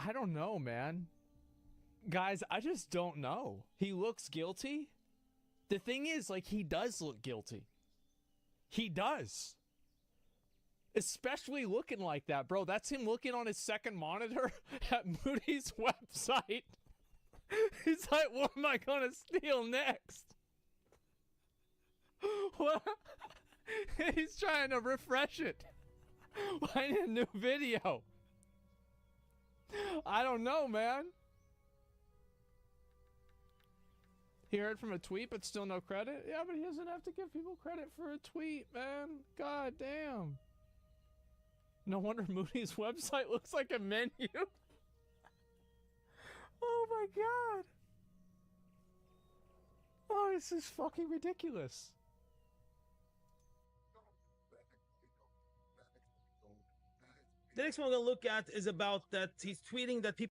I don't know, man. Guys, I just don't know. He looks guilty. The thing is, like, he does look guilty. He does. Especially looking like that, bro. That's him looking on his second monitor at Moody's website. He's like, what am I gonna steal next? What? He's trying to refresh it. Find a new video. I don't know, man. He heard from a tweet, but still no credit? Yeah, but he doesn't have to give people credit for a tweet, man. God damn. No wonder Moody's website looks like a menu. Oh my god. Oh, this is fucking ridiculous. The next one we're going to look at is about that he's tweeting that people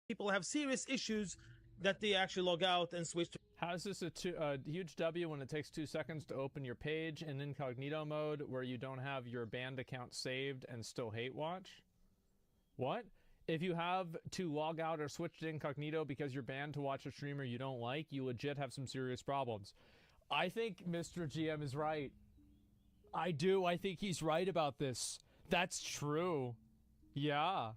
people have serious issues that they actually log out and switch to. How is this a huge W when it takes 2 seconds to open your page in incognito mode where you don't have your banned account saved and still hate watch? What? If you have to log out or switch to incognito because you're banned to watch a streamer you don't like, you legit have some serious problems. I think Mr. GM is right. I do. I think he's right about this. That's true. Yeah.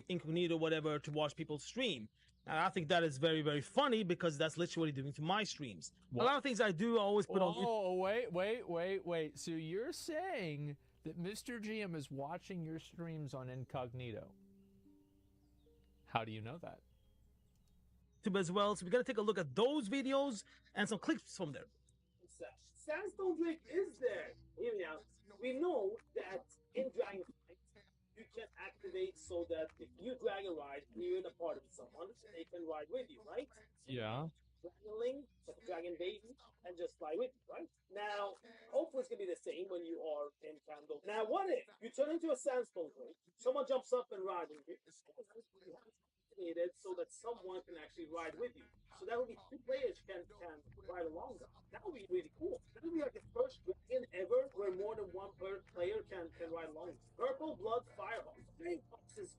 Incognito, whatever, to watch people stream. And I think that is very, very funny because that's literally what he's doing to my streams. What? A lot of things I do, I always put on. Oh, wait. So you're saying that Mr. GM is watching your streams on incognito? How do you know that? YouTube as well. So we're going to take a look at those videos and some clips from there. Sandstone Drake is there. Hear me out. We know that in Dragonflight, you can activate so that if you Dragon Ride, you're in a party with someone, they can ride with you, right? Yeah. Dragon Link, like a Dragon Baby, and just fly with you, right? Now, hopefully it's going to be the same when you are in Candle. Now, what if you turn into a Sandstone Drake, someone jumps up and rides with you, so that someone can actually ride with you. So that would be 2 players can ride along them. That would be really cool. That would be like the first dragon ever where more than 1 player can ride along. Purple Blood Fireball. 3 boxes.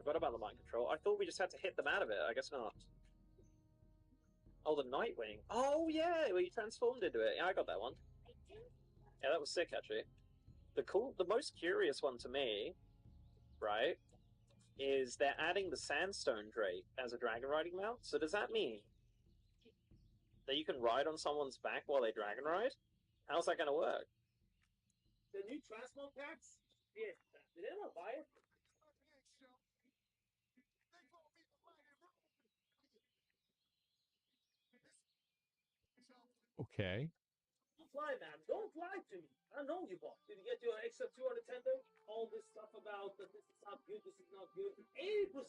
Forgot about the mind control. I thought we just had to hit them out of it. I guess not. Oh, the Nightwing. Oh, yeah, well, you transformed into it. Yeah, I got that one. Yeah, that was sick, actually. The most curious one to me, right, is they're adding the Sandstone Drake as a dragon riding mount. So does that mean that you can ride on someone's back while they dragon ride? How's that going to work? The new Transmog packs? Yeah, did anyone buy it? Okay. Fly, man. Don't lie to me. I know you bought. Did you get your extra 200 tender? All this stuff about that this is not good, this is not good. 80%.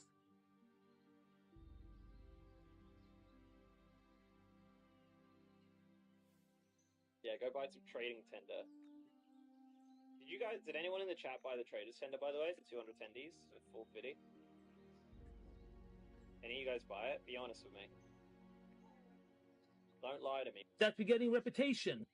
Yeah, go buy some trading tender. Did anyone in the chat buy the traders tender, by the way, for 200 tendies at 450? Any of you guys buy it? Be honest with me. Don't lie to me. That we're getting reputation.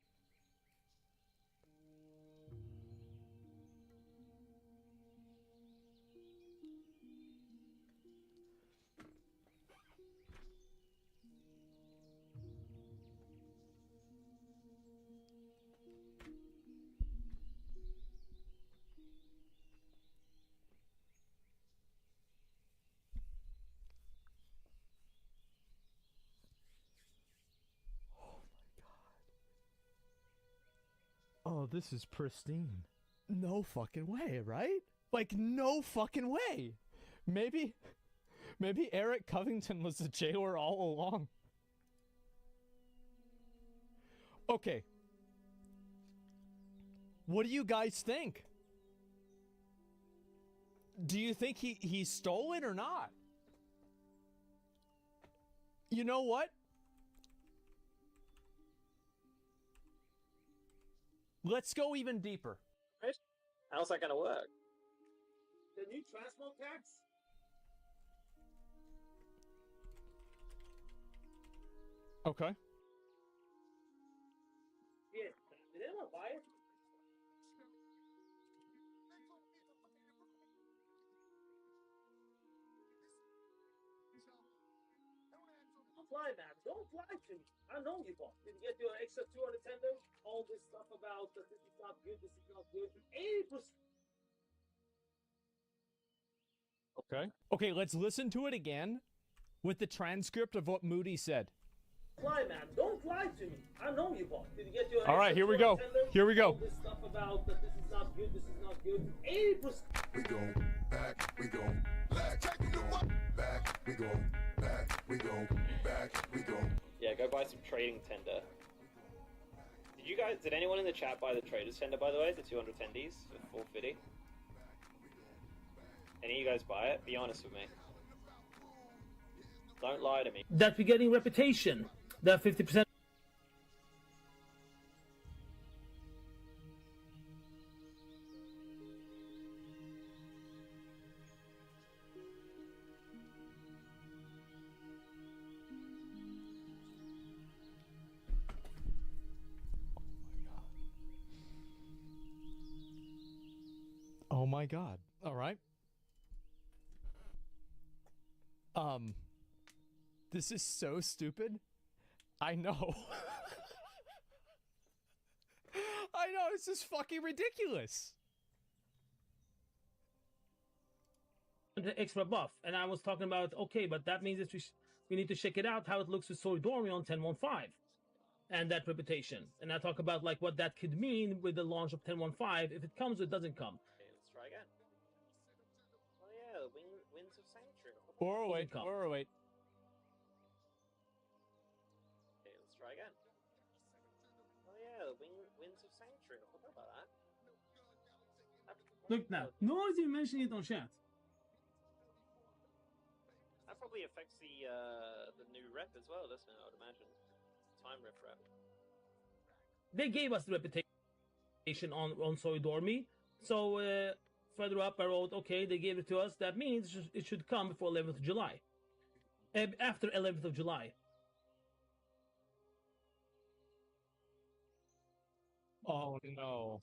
Oh, this is pristine. No fucking way, right? Like, no fucking way. Maybe Eric Covington was the jailer all along. Okay. What do you guys think? Do you think he stole it or not? You know what? Let's go even deeper. Right? How's that going to work? The new Transmog packs? Okay. Yeah, did anyone buy it? Fly, man. Don't lie to me. I know you bought. Did you get your extra 200 tender? All this stuff about that this is not good, this is not good. 80%. Okay. Okay, let's listen to it again with the transcript of what Moody said. Fly, man. Don't lie to me. I know you bought. Did you get your All right, here we go. Here we go. All this stuff about that this is not good, this is not good. 80%. We go back, we go back, back, we go back, we go back, we go. Yeah, go buy some trading tender. Did anyone in the chat buy the Trader's Tender, by the way? The 200 tendies for 450? Any of you guys buy it? Be honest with me. Don't lie to me. That we're getting reputation. That 50%. Oh my god. All right. This is so stupid. I know. I know, it's just fucking ridiculous. The extra buff, and I was talking about, okay, but that means that we need to check it out how it looks with Soridori on 10.1.5 and that reputation. And I talk about like what that could mean with the launch of 10.1.5 if it comes or it doesn't come. Okay, let's try again. Oh yeah, Winds of Sanctuary. Or wait. Okay, let's try again. Oh yeah, Winds of Sanctuary. I forgot about that. Look now, no one's even mentioning it on chat. That probably affects the new rep as well, doesn't it? I would imagine. Time rep. They gave us the reputation on Soridormi. So further up I wrote, okay, they gave it to us. That means it should come before 11th of July. After 11th of July. Oh no.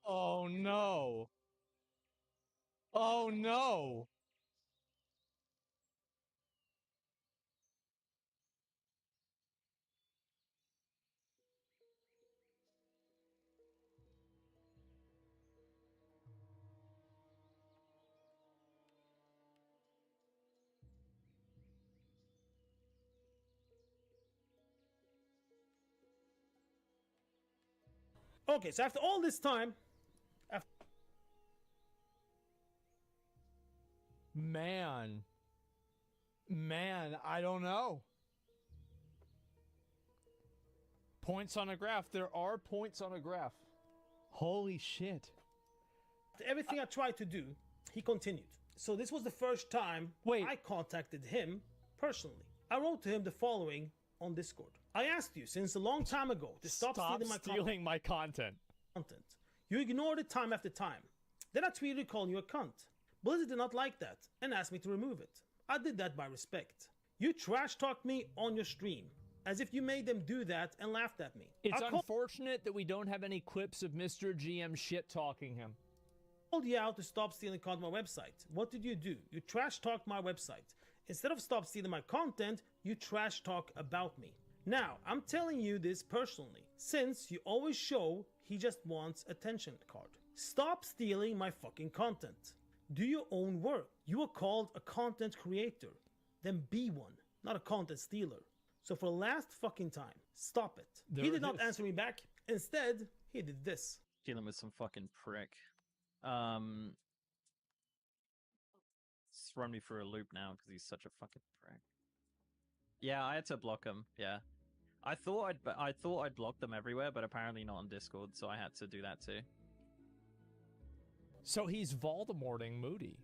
Oh no. Oh no. Okay, so after all this time, Man, I don't know. Points on a graph. There are points on a graph. Holy shit. everything I tried to do, he continued. So this was the first time I contacted him personally. I wrote to him the following on Discord. I asked you since a long time ago to stop stealing my content. You ignored it time after time. Then I tweeted calling you a cunt. Blizzard did not like that and asked me to remove it. I did that by respect. You trash talked me on your stream, as if you made them do that and laughed at me. It's unfortunate that we don't have any clips of Mr. GM shit talking him. I called you out to stop stealing content on my website. What did you do? You trash talked my website. Instead of stop stealing my content, you trash talk about me. Now, I'm telling you this personally, since you always show he just wants attention card. Stop stealing my fucking content. Do your own work. You are called a content creator. Then be one, not a content stealer. So for the last fucking time, stop it. He did not answer me back. Instead, he did this. Dealing with some fucking prick. It's run me through a loop now because he's such a fucking prick. Yeah, I had to block him. Yeah, I thought I'd block them everywhere, but apparently not on Discord, so I had to do that too. So he's Voldemorting Moody.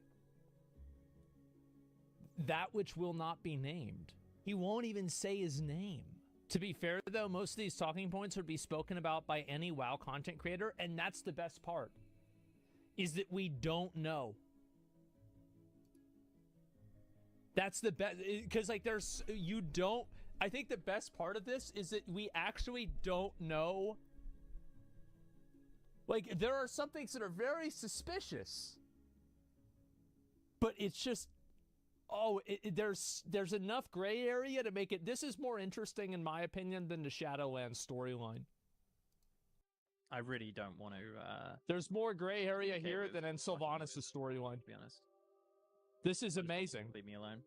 That which will not be named. He won't even say his name. To be fair, though, most of these talking points would be spoken about by any WoW content creator, and that's the best part, is that we don't know. That's the best, because, like, I think the best part of this is that we actually don't know. Like, there are some things that are very suspicious, but it's just, there's enough gray area to make it. This is more interesting, in my opinion, than the Shadowlands storyline. I really don't want to. There's more gray area here than in Sylvanas' storyline. To be honest, this is amazing. Leave me alone.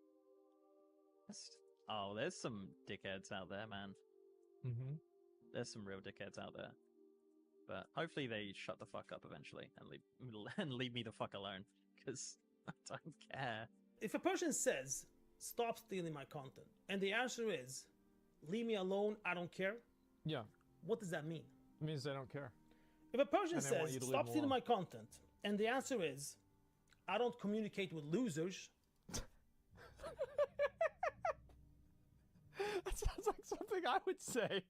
Oh, there's some dickheads out there, man. Mm-hmm. There's some real dickheads out there. But hopefully they shut the fuck up eventually and leave me the fuck alone, because I don't care. If a person says, stop stealing my content, and the answer is, leave me alone, I don't care. Yeah. What does that mean? It means they don't care. If a person And they want says, you to leave stop them stealing alone. my content, and the answer is, I don't communicate with losers, That sounds like something I would say.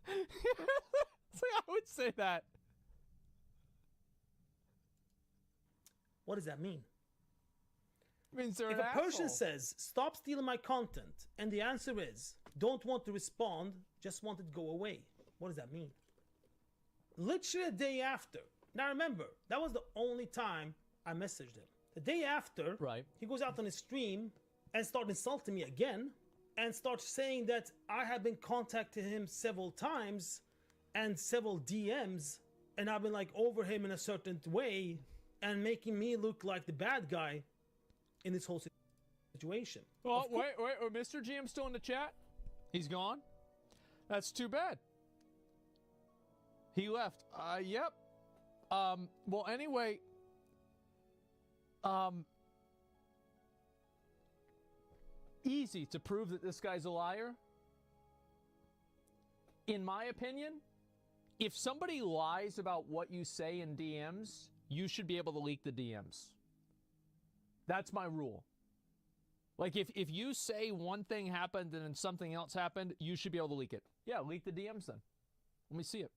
I would say that. what does that mean? It means they're If an a person asshole. says, stop stealing my content, and the answer is, don't want to respond, just want it to go away, what does that mean? Literally a day after. Now remember, that was the only time I messaged him. The day after, Right. he goes out on his stream and starts insulting me again and starts saying that I have been contacting him several times and several DMs, and I've been like over him in a certain way and making me look like the bad guy in this whole situation. Well, wait, Mr. GM's still in the chat? He's gone? That's too bad. He left. Yep. Well, anyway, easy to prove that this guy's a liar. In my opinion, if somebody lies about what you say in DMs, you should be able to leak the DMs. That's my rule. Like, if you say one thing happened and then something else happened, you should be able to leak it. Yeah, leak the DMs then. Let me see it.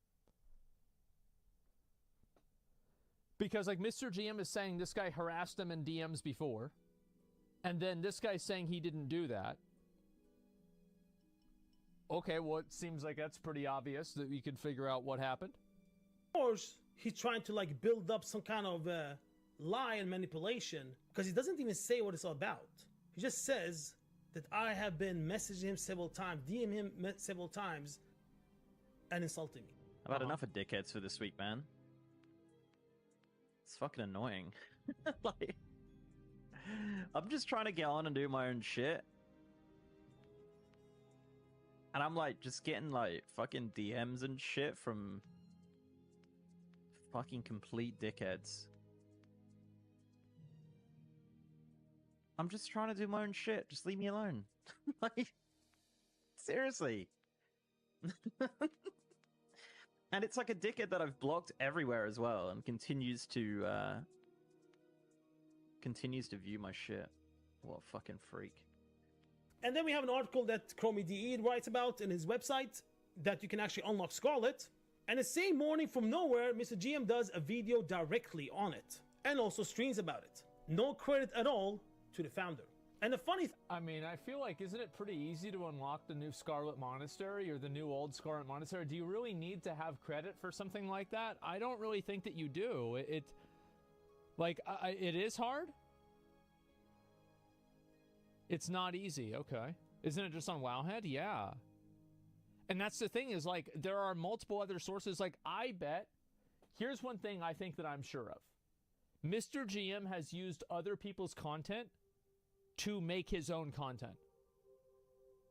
Because, like, Mr. GM is saying this guy harassed him in DMs before, and then this guy's saying he didn't do that. Okay, well, it seems like that's pretty obvious that we could figure out what happened. Of course, he's trying to like build up some kind of lie and manipulation because he doesn't even say what it's all about. He just says that I have been messaging him several times, DM him several times, and insulting me. I've had enough of dickheads for this week, man. It's fucking annoying. Like, I'm just trying to get on and do my own shit. And I'm like, just getting like fucking DMs and shit from fucking complete dickheads. I'm just trying to do my own shit. Just leave me alone. Like, seriously. And it's like a dickhead that I've blocked everywhere as well, and continues to view my shit. What a fucking freak. And then we have an article that Chromie DE writes about in his website that you can actually unlock Scarlet. And the same morning from nowhere, Mr. GM does a video directly on it and also streams about it. No credit at all to the founder. And the funny I mean, I feel like, isn't it pretty easy to unlock the new Scarlet Monastery or the new old Scarlet Monastery? Do you really need to have credit for something like that? I don't really think that you do. It is hard. It's not easy. Okay. Isn't it just on Wowhead? Yeah. And that's the thing is, like, there are multiple other sources. Like, I bet, here's one thing I think that I'm sure of. Mr. GM has used other people's content to make his own content.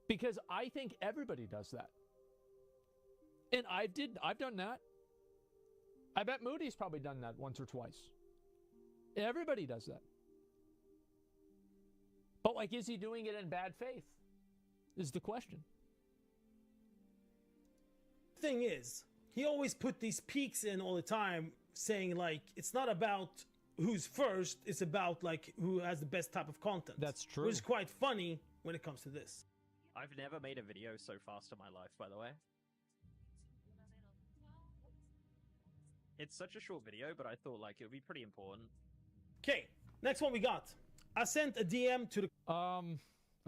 Because I think everybody does that. And I've done that. I bet Moody's probably done that once or twice. Everybody does that. But, like, is he doing it in bad faith? Is the question. thing is, he always put these peaks in all the time, saying like, it's not about who's first, it's about like who has the best type of content. That's true. Which is quite funny when it comes to this. I've never made a video so fast in my life, by the way. It's such a short video, but I thought like it would be pretty important. Okay, next one we got. I sent a DM to the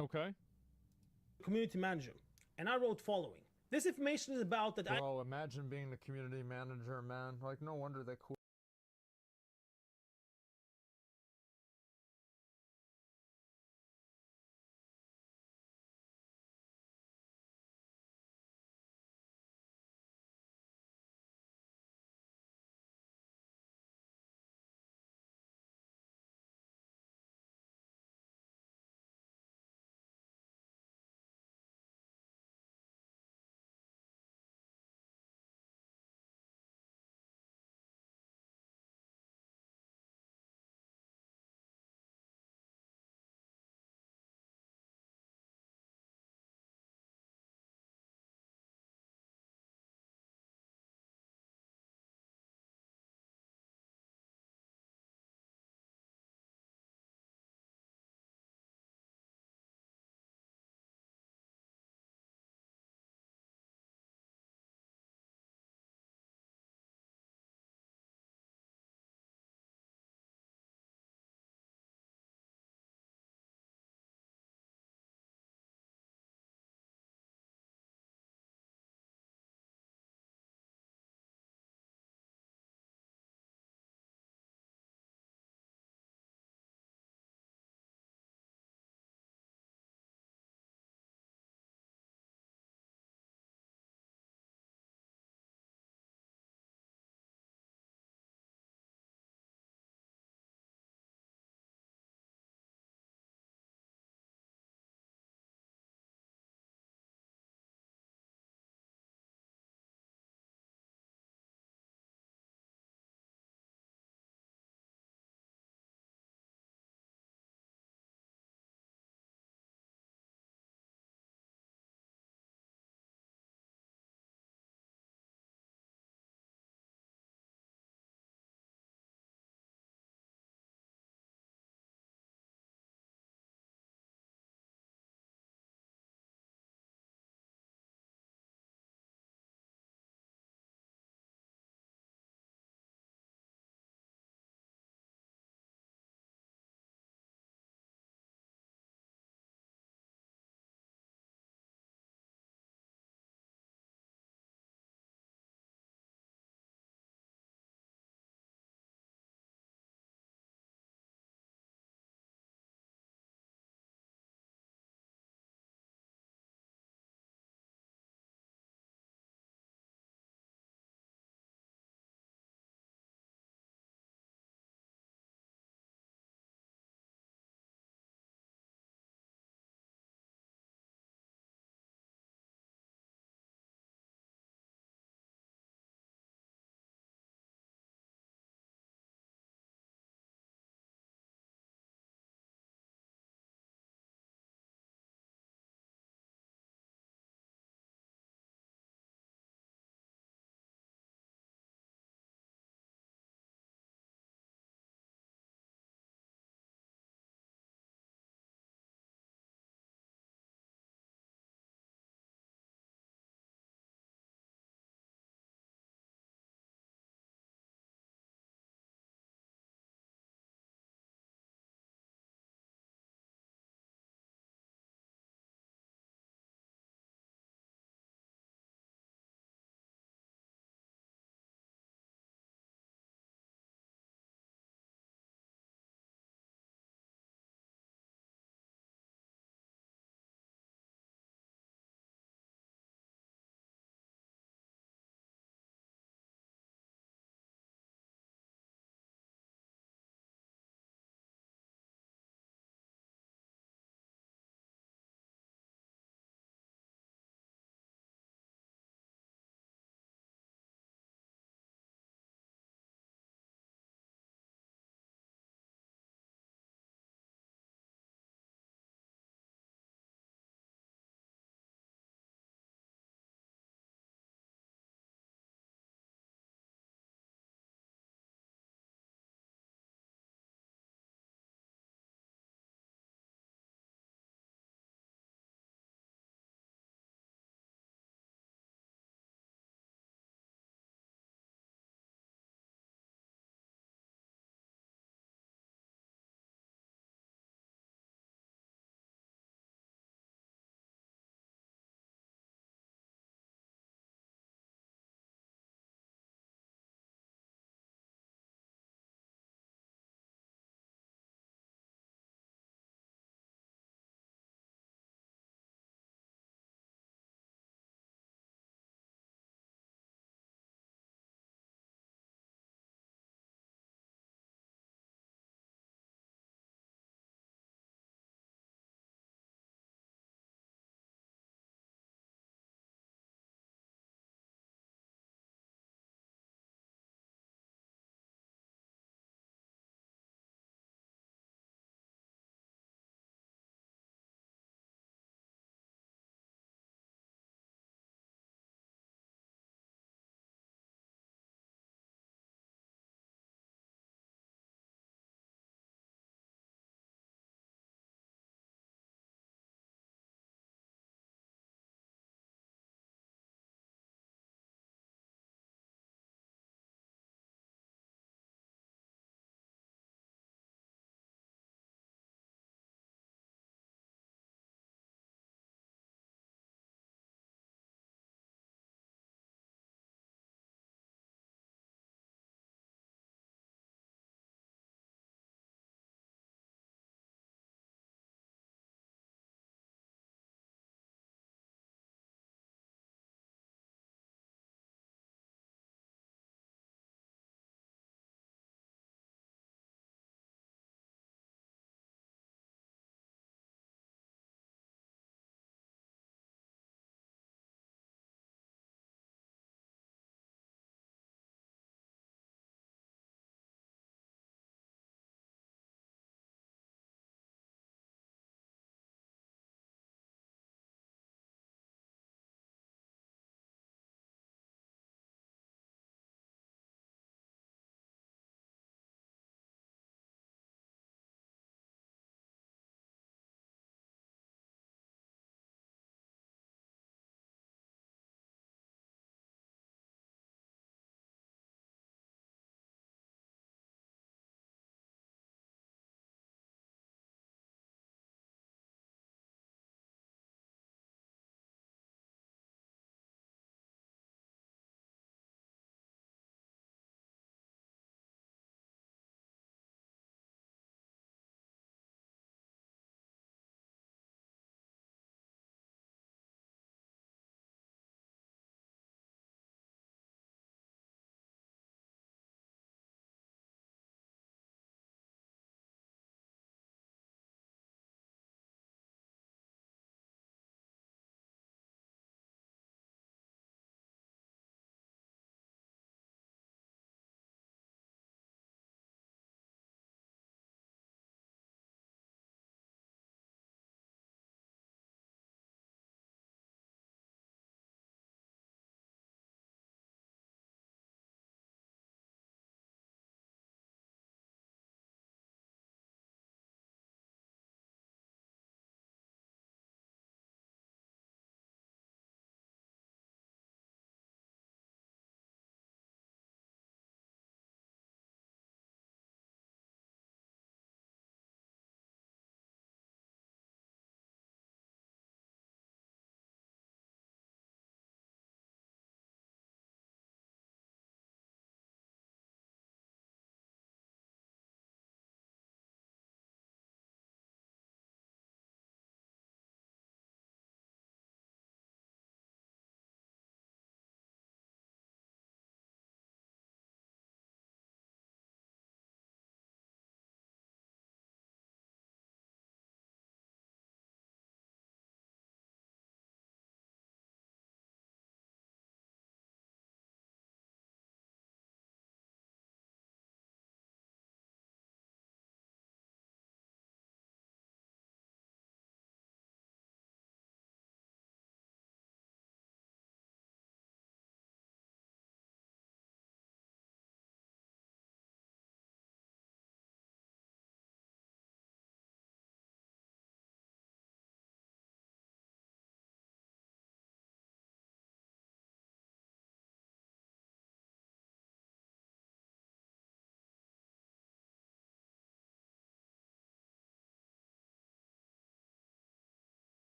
Okay. community manager, and I wrote following. This information is about that I Bro, imagine being the community manager, man. Like, no wonder they quit.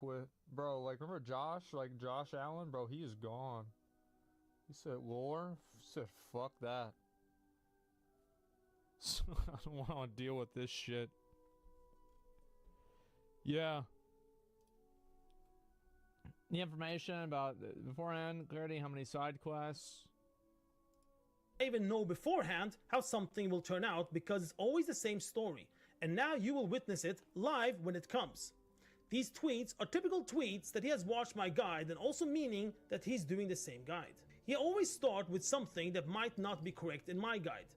with, bro, like, remember Josh? Like, Josh Allen? Bro, he is gone. He said, lore? Said, fuck that. I don't want to deal with this shit. Yeah. The information about beforehand, clarity, how many side quests. I even know beforehand how something will turn out because it's always the same story. And now you will witness it live when it comes. These tweets are typical tweets that he has watched my guide and also meaning that he's doing the same guide. He always starts with something that might not be correct in my guide.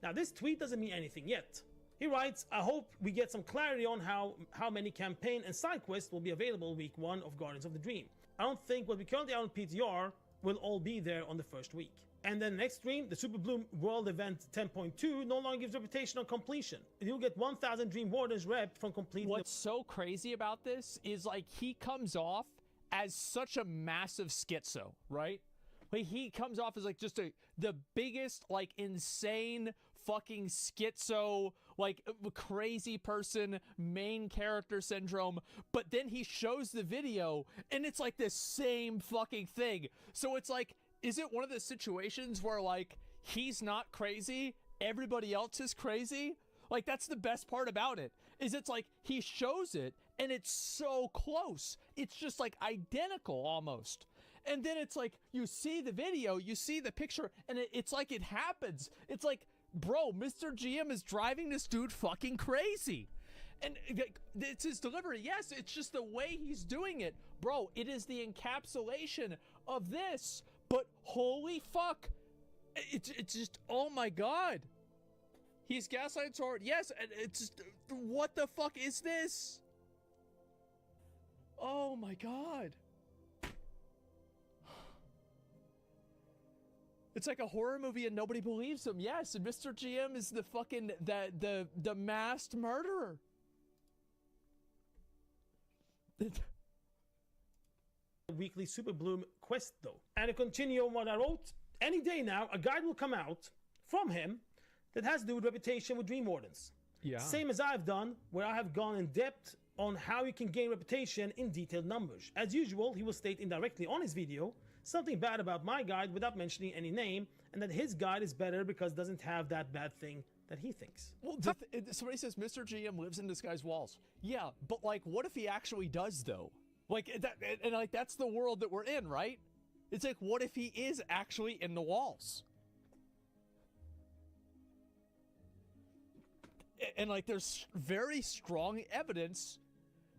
Now this tweet doesn't mean anything yet. He writes, I hope we get some clarity on how many campaign and side quests will be available week 1 of Guardians of the Dream. I don't think what we currently are on PTR will all be there on the first week. And then next stream, the Super Bloom World Event 10.2 no longer gives reputation on completion. You'll get 1,000 Dream Wardens rep from completing. What's so crazy about this is, like, he comes off as such a massive schizo, right? Like, he comes off as, like, just the biggest, like, insane fucking schizo, like, crazy person, main character syndrome, but then he shows the video and it's like the same fucking thing. So it's like, is it one of the situations where, like, he's not crazy, everybody else is crazy? Like, that's the best part about it, is it's like he shows it and it's so close. It's just like identical almost. And then it's like, you see the video, you see the picture, and it's like it happens. It's like, bro, Mr. GM is driving this dude fucking crazy. And it's his delivery. Yes, it's just the way he's doing it. Bro, it is the encapsulation of this. But holy fuck, it's just, oh my god. He's gaslighting so hard. Yes, and it's just, what the fuck is this? Oh my god. It's like a horror movie and nobody believes him. Yes, and Mr. GM is the fucking, the masked murderer. Weekly Super Bloom quest though. And to continue on what I wrote, any day now a guide will come out from him that has to do with reputation with Dream Wardens. Yeah. Same as I've done, where I have gone in depth on how you can gain reputation in detailed numbers. As usual, he will state indirectly on his video something bad about my guide without mentioning any name, and that his guide is better because it doesn't have that bad thing that he thinks. Well, somebody says Mr. GM lives in this guy's walls. Yeah, but, like, what if he actually does though? Like, that, and like, that's the world that we're in, right? It's like, what if he is actually in the walls? And like, there's very strong evidence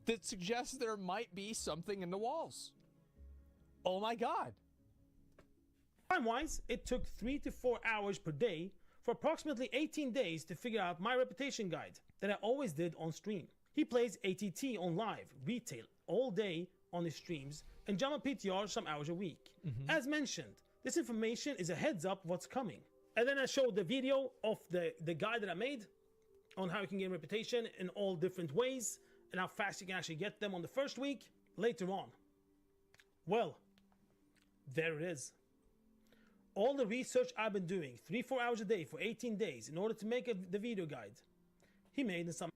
that suggests there might be something in the walls. Oh my god. Time-wise, it took 3 to 4 hours per day for approximately 18 days to figure out my reputation guide that I always did on stream. He plays ATT on live, retail, all day on his streams, and Jama PTR some hours a week. As mentioned, this information is a heads up what's coming. And then I showed the video of the guide that I made on how you can gain reputation in all different ways and how fast you can actually get them on the first week later on. Well, there it is. All the research I've been doing 3-4 hours a day for 18 days in order to make the video guide, he made in some.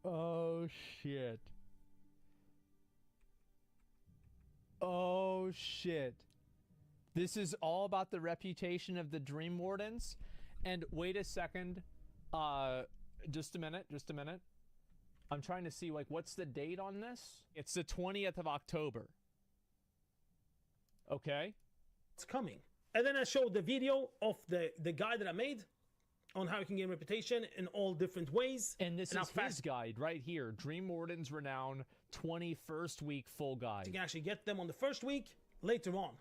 Oh shit. Oh shit. This is all about the reputation of the Dream Wardens. And wait a second. Just a minute. I'm trying to see, like, what's the date on this? It's the 20th of October. Okay. It's coming. And then I showed the video of the guide that I made on how you can gain reputation in all different ways. And this is his guide right here. Dream Wardens Renown 21st week full guide. You can actually get them on the first week later on.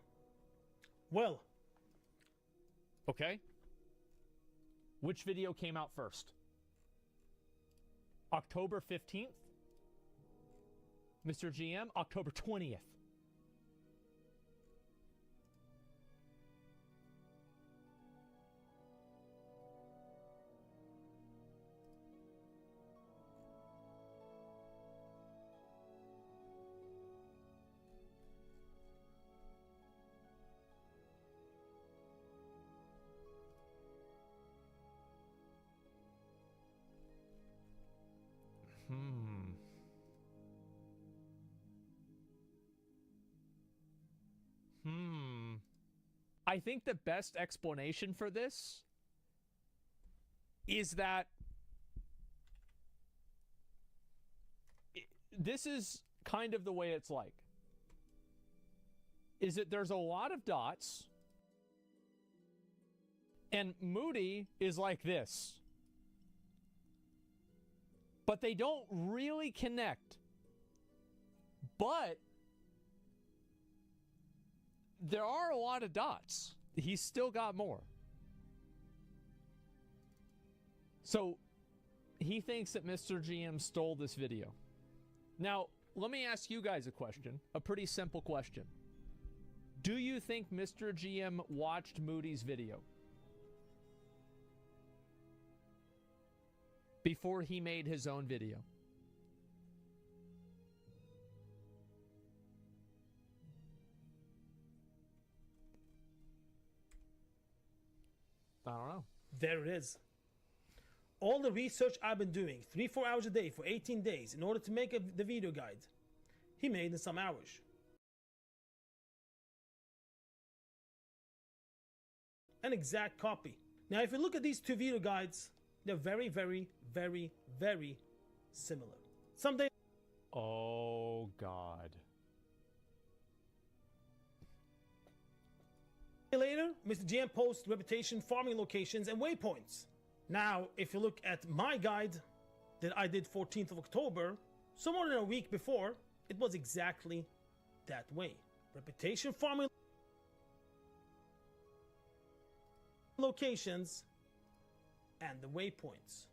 Well. Okay. Which video came out first? October 15th? Mr. GM, October 20th. I think the best explanation for this is that this is kind of the way it's like. Is that there's a lot of dots, and Moody is like this. But they don't really connect. But there are a lot of dots. He's still got more. So he thinks that Mr. GM stole this video. Now, let me ask you guys a question, a pretty simple question. Do you think Mr. GM watched Moody's video before he made his own video? I don't know. There it is. All the research I've been doing, 3-4 hours a day for 18 days in order to make the video guide, he made in some hours. An exact copy. Now, if you look at these two video guides, they're very, very, very, very similar. Someday Oh, God. later, Mr. GM posts reputation farming locations and waypoints. Now, if you look at my guide that I did 14th of October, so more than a week before, it was exactly that way. Reputation farming locations and the waypoints.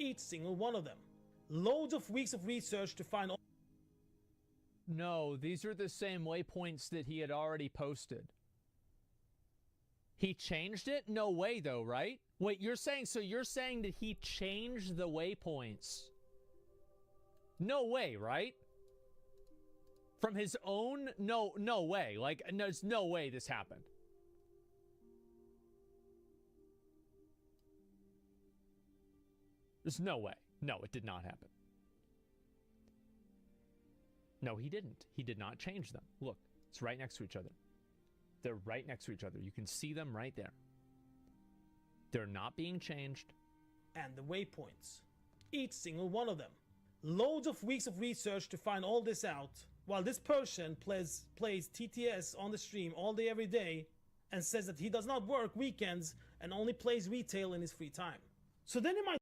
Each single one of them. Loads of weeks of research to find all. No, these are the same waypoints that he had already posted. He changed it? No way, though, right? Wait, you're saying that he changed the waypoints? No way, right? From his own? No way. Like, there's no way this happened. There's no way. No, it did not happen. No, he didn't. He did not change them. Look, it's right next to each other. They're right next to each other. You can see them right there. They're not being changed. And the waypoints. Each single one of them. Loads of weeks of research to find all this out, while this person plays TTS on the stream all day every day and says that he does not work weekends and only plays retail in his free time. So then you might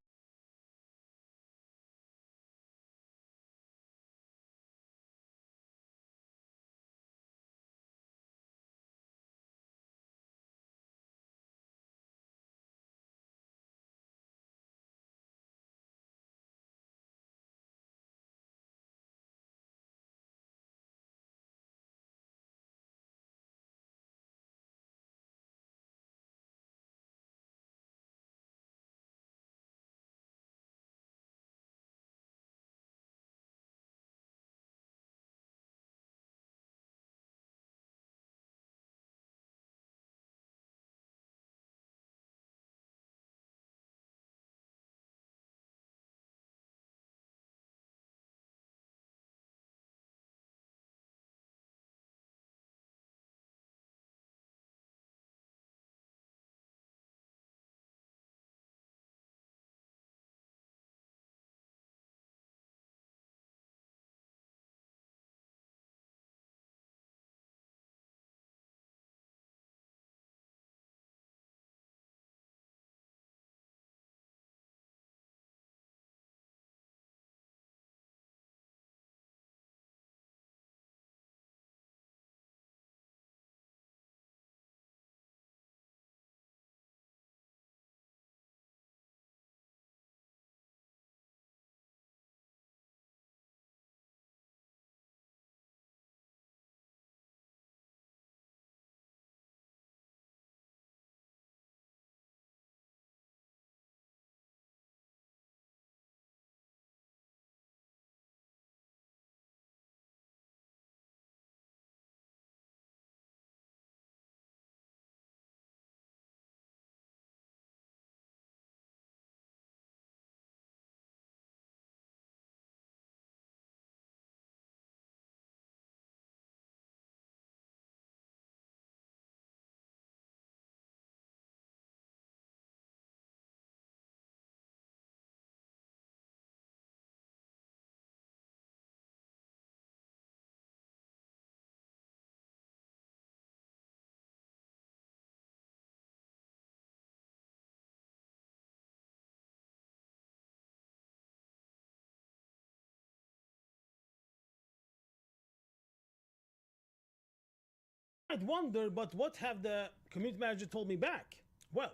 I'd wonder, but what have the community manager told me back? Well,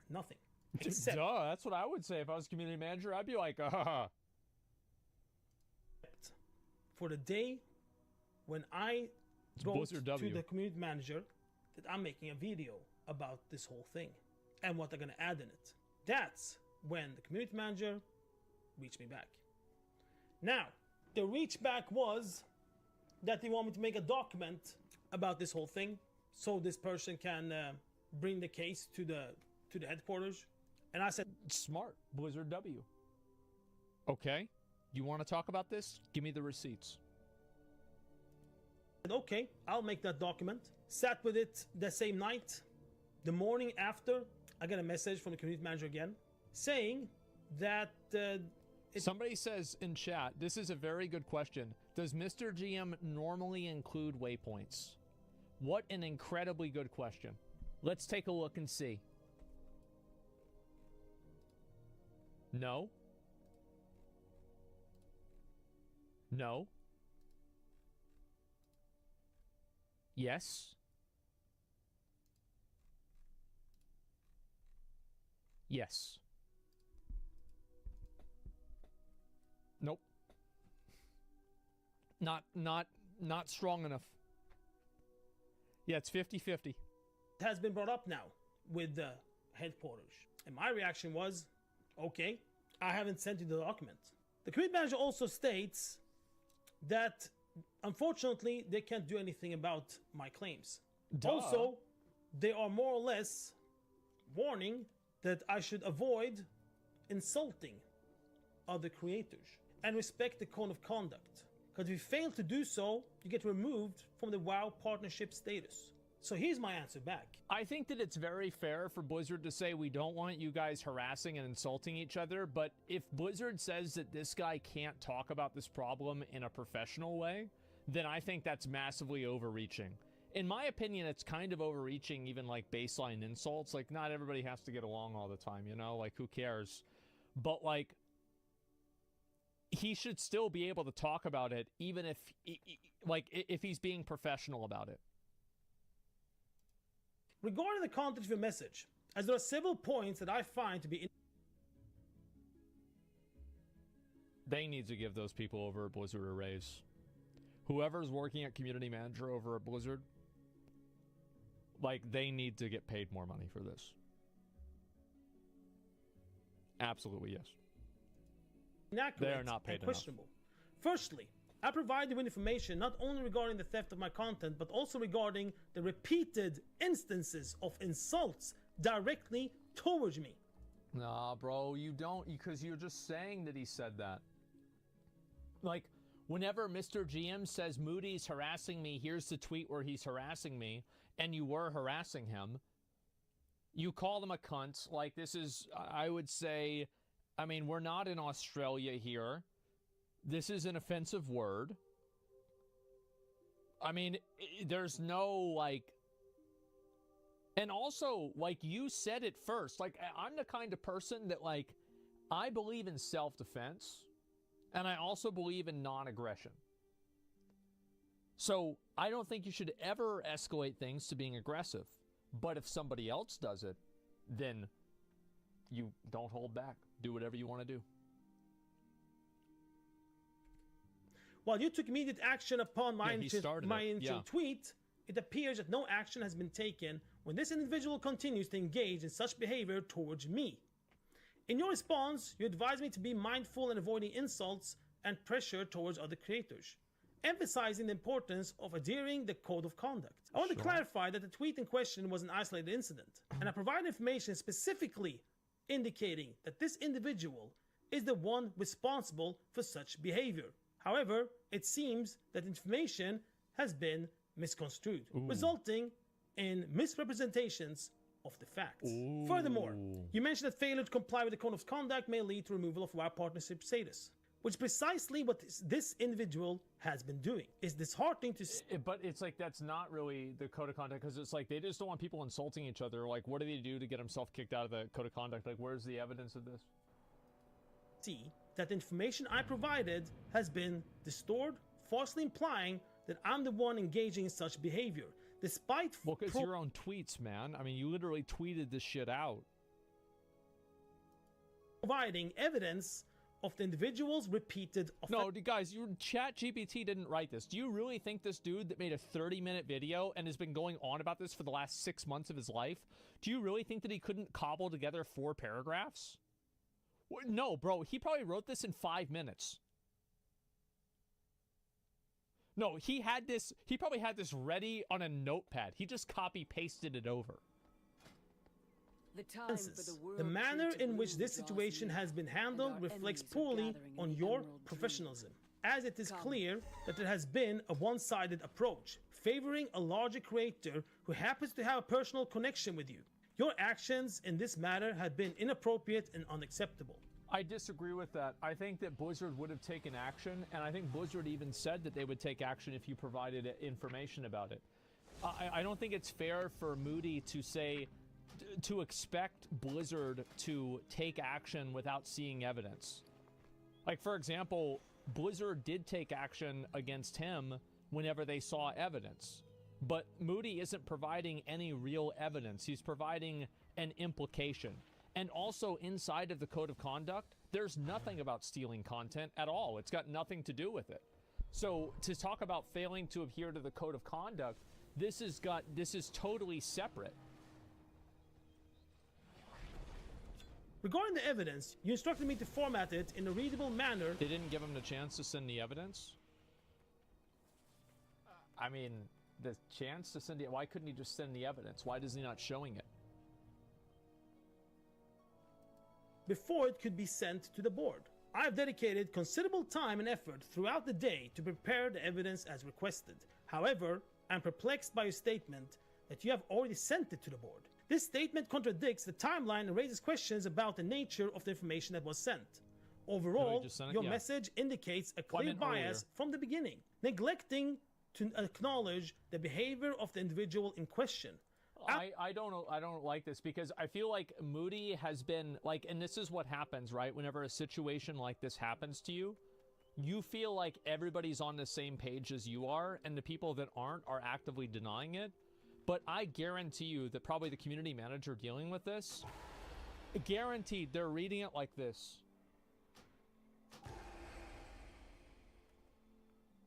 nothing. Except Duh, that's what I would say if I was community manager. I'd be like, for the day when I wrote Blizzard to W. the community manager that I'm making a video about this whole thing and what they're going to add in it. That's when the community manager reached me back. Now, the reach back was that they want me to make a document about this whole thing so this person can bring the case to the headquarters. And I said, smart, Blizzard W. Okay, you want to talk about this? Give me the receipts. okay, I'll make that document. Sat with it the same night. The morning after, I got a message from the community manager again saying that Somebody says in chat, this is a very good question. Does Mr. GM normally include waypoints? What an incredibly good question. Let's take a look and see. No. No. Yes. Yes. Nope. Not strong enough. Yeah, it's 50-50. has been brought up now with the headquarters. And my reaction was, okay, I haven't sent you the document. The community manager also states that unfortunately they can't do anything about my claims. Duh. Also, they are more or less warning that I should avoid insulting other creators and respect the code of conduct. Because if you fail to do so, you get removed from the WoW partnership status. So here's my answer back. I think that it's very fair for Blizzard to say we don't want you guys harassing and insulting each other, but if Blizzard says that this guy can't talk about this problem in a professional way, then I think that's massively overreaching. In my opinion, it's kind of overreaching, even like baseline insults. Like, not everybody has to get along all the time, you know? Like, who cares? But, like, he should still be able to talk about it, even if, like, if he's being professional about it. Regarding the content of your message, as there are several points that I find to be They need to give those people over at Blizzard a raise. Whoever's working at community manager over at Blizzard, like, they need to get paid more money for this. Absolutely, yes. inaccurate They are not paid and enough. questionable. Firstly, I provide you with information not only regarding the theft of my content, but also regarding the repeated instances of insults directly towards me. Nah, bro, you don't, because you're just saying that he said that. Like, whenever Mr. GM says Moody's harassing me, here's the tweet where he's harassing me, and you were harassing him, you call them a cunt. Like, this is, I would say, I mean, we're not in Australia here. This is an offensive word. I mean, there's no, like... And also, like, you said it first. Like, I'm the kind of person that, like, I believe in self-defense, and I also believe in non-aggression. So, I don't think you should ever escalate things to being aggressive. But if somebody else does it, then you don't hold back. Do whatever you want to do. While you took immediate action upon my Yeah, he started my it. initial Yeah. tweet, it appears that no action has been taken when this individual continues to engage in such behavior towards me. In your response, you advised me to be mindful and avoiding insults and pressure towards other creators, emphasizing the importance of adhering the code of conduct. I want to clarify that the tweet in question was an isolated incident, and I provide information specifically indicating that this individual is the one responsible for such behavior. However, it seems that information has been misconstrued, resulting in misrepresentations of the facts. Furthermore, you mentioned that failure to comply with the code of conduct may lead to removal of WoW partnership status, which is precisely what this individual has been doing. It's disheartening to see. But it's like, that's not really the code of conduct, because it's like, they just don't want people insulting each other. Like, what do they do to get himself kicked out of the code of conduct? Like, where's the evidence of this? That the information I provided has been distorted, falsely implying that I'm the one engaging in such behavior. despite Well, because your own tweets, man. I mean, you literally tweeted this shit out. providing evidence of the individual's repeated No, guys, your ChatGPT didn't write this. Do you really think this dude that made a 30-minute video and has been going on about this for the last 6 months of his life, do you really think that he couldn't cobble together 4 paragraphs? No, bro, he probably wrote this in 5 minutes. No, he probably had this ready on a notepad. He just copy-pasted it over. The manner in which this situation has been handled reflects poorly on your professionalism, as it is clear that there has been a one-sided approach, favoring a larger creator who happens to have a personal connection with you. Your actions in this matter have been inappropriate and unacceptable. I disagree with that. I think that Blizzard would have taken action, and I think Blizzard even said that they would take action if you provided information about it. I don't think it's fair for Moody to say, to expect Blizzard to take action without seeing evidence. Like, for example, Blizzard did take action against him whenever they saw evidence. But Moody isn't providing any real evidence. He's providing an implication. And also inside of the code of conduct, there's nothing about stealing content at all. It's got nothing to do with it. So to talk about failing to adhere to the code of conduct, this is totally separate. Regarding the evidence, you instructed me to format it in a readable manner. They didn't give him the chance to send the evidence? I mean, the chance to send it, why couldn't he just send the evidence? Why is he not showing it? Before it could be sent to the board. I have dedicated considerable time and effort throughout the day to prepare the evidence as requested. However, I'm perplexed by your statement that you have already sent it to the board. This statement contradicts the timeline and raises questions about the nature of the information that was sent. Overall, your message indicates a clear bias from the beginning, neglecting to acknowledge the behavior of the individual in question. I don't like this because I feel like Moody has been like, and this is what happens, right? Whenever a situation like this happens to you, you feel like everybody's on the same page as you are, and the people that aren't are actively denying it. But I guarantee you that probably the community manager dealing with this, guaranteed they're reading it like this.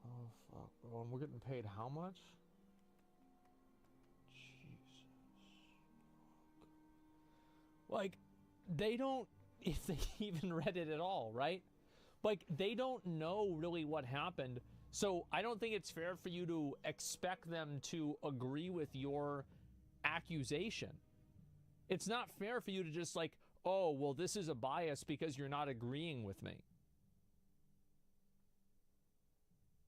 Oh, fuck, bro. And we're getting paid how much? Jesus. Like, they don't, if they even read it at all, right? Like, they don't know really what happened. So I don't think it's fair for you to expect them to agree with your accusation. It's not fair for you to just like, oh, well, this is a bias because you're not agreeing with me.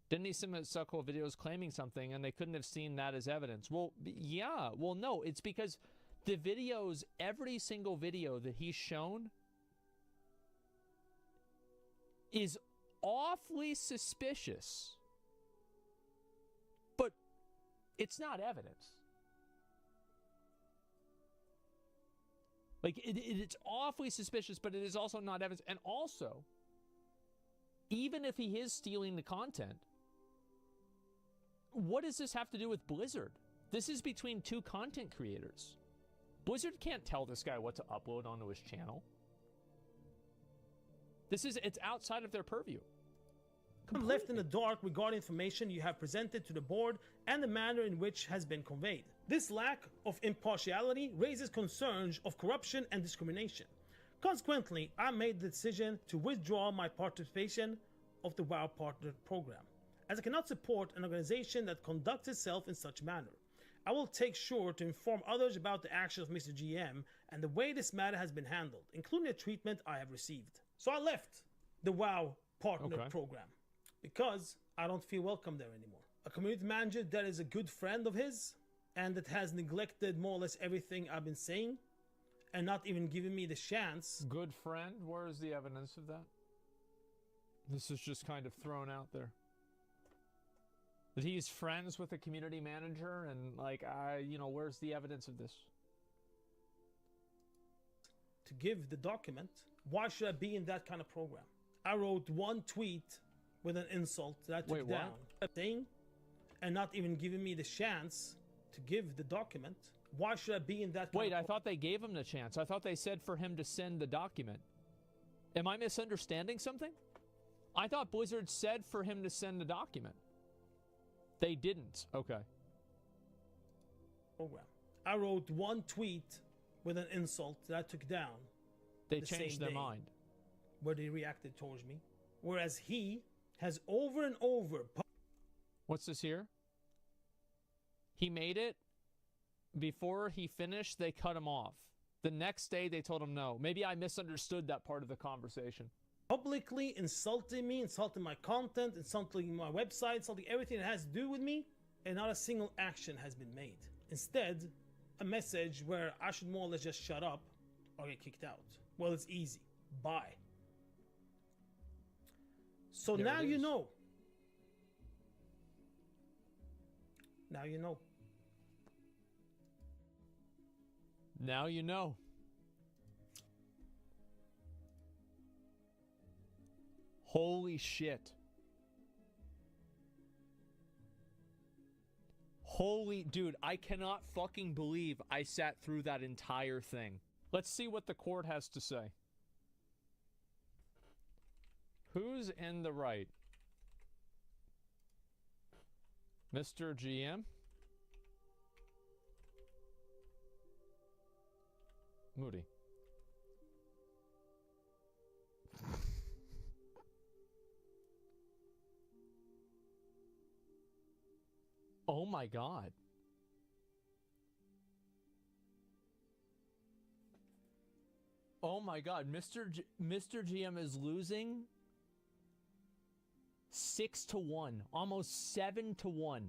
Didn't he submit several videos claiming something and they couldn't have seen that as evidence? Well, yeah. Well, no, it's because the videos, every single video that he's shown is awfully suspicious, but it's not evidence. Like, it's awfully suspicious, but it is also not evidence. And also, even if he is stealing the content, what does this have to do with Blizzard? This is between two content creators. Blizzard can't tell this guy what to upload onto his channel. It's outside of their purview. I'm left in the dark regarding information you have presented to the board and the manner in which has been conveyed. This lack of impartiality raises concerns of corruption and discrimination. Consequently, I made the decision to withdraw my participation of the WoW Partner Program, as I cannot support an organization that conducts itself in such manner. I will take sure to inform others about the actions of Mr. GM and the way this matter has been handled, including the treatment I have received. So I left the WoW Partner Program because I don't feel welcome there anymore. A community manager that is a good friend of his and that has neglected more or less everything I've been saying and not even giving me the chance. Good friend? Where is the evidence of that? This is just kind of thrown out there. That he's friends with a community manager and like, where's the evidence of this? To give the document, why should I be in that kind of program? I wrote one tweet with an insult that I took down. Saying, and not even giving me the chance to give the document. Why should I be in that? Wait, I thought they gave him the chance. I thought they said for him to send the document. Am I misunderstanding something? I thought Blizzard said for him to send the document. They didn't. Okay. Oh well. I wrote one tweet with an insult that I took down. They the changed same their day, mind. where they reacted towards me. Whereas he has over and over. What's this here? He made it. Before he finished, they cut him off. The next day, they told him no. Maybe I misunderstood that part of the conversation. Publicly insulting me, insulting my content, insulting my website, insulting everything that has to do with me, and not a single action has been made. Instead, a message where I should more or less just shut up or get kicked out. Well, it's easy. Bye. So There now it you is. know. Now you know. Now you know. Holy shit. Holy, dude, I cannot fucking believe I sat through that entire thing. Let's see what the court has to say. Who's in the right? Mr. GM? Moody. Oh my god. Oh my god, Mr. GM is losing 6-1, almost 7-1.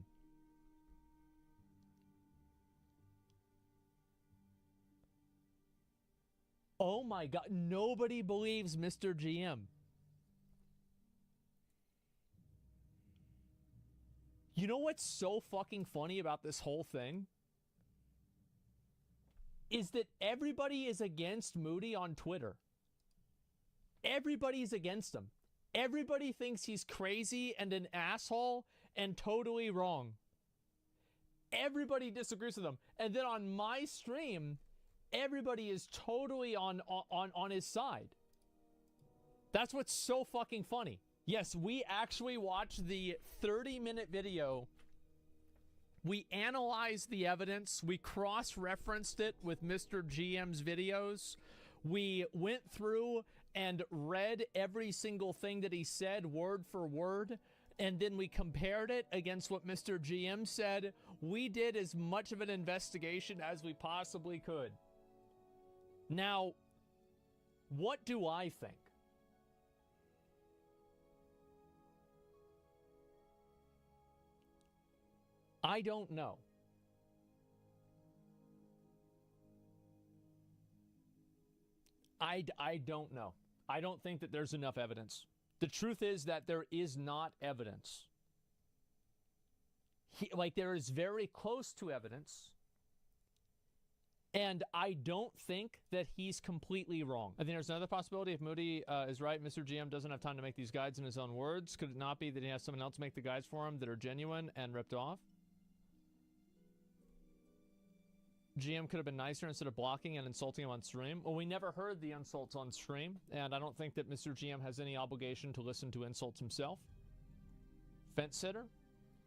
Oh my god, nobody believes Mr. GM. You know what's so fucking funny about this whole thing? Is that everybody is against Moody on Twitter. Everybody's against him. Everybody thinks he's crazy and an asshole and totally wrong. Everybody disagrees with him. And then on my stream, everybody is totally on his side. That's what's so fucking funny. Yes, we actually watched the 30-minute video. We analyzed the evidence. We cross-referenced it with Mr. GM's videos. We went through and read every single thing that he said word for word. And then we compared it against what Mr. GM said. We did as much of an investigation as we possibly could. Now, what do I think? I don't know. I don't know. I don't think that there's enough evidence. The truth is that there is not evidence. There is very close to evidence. And I don't think that he's completely wrong. I think there's another possibility. If Moody is right, Mr. GM doesn't have time to make these guides in his own words. Could it not be that he has someone else make the guides for him that are genuine and ripped off? GM could have been nicer instead of blocking and insulting him on stream. Well, we never heard the insults on stream, and I don't think that Mr. GM has any obligation to listen to insults himself. Fence sitter?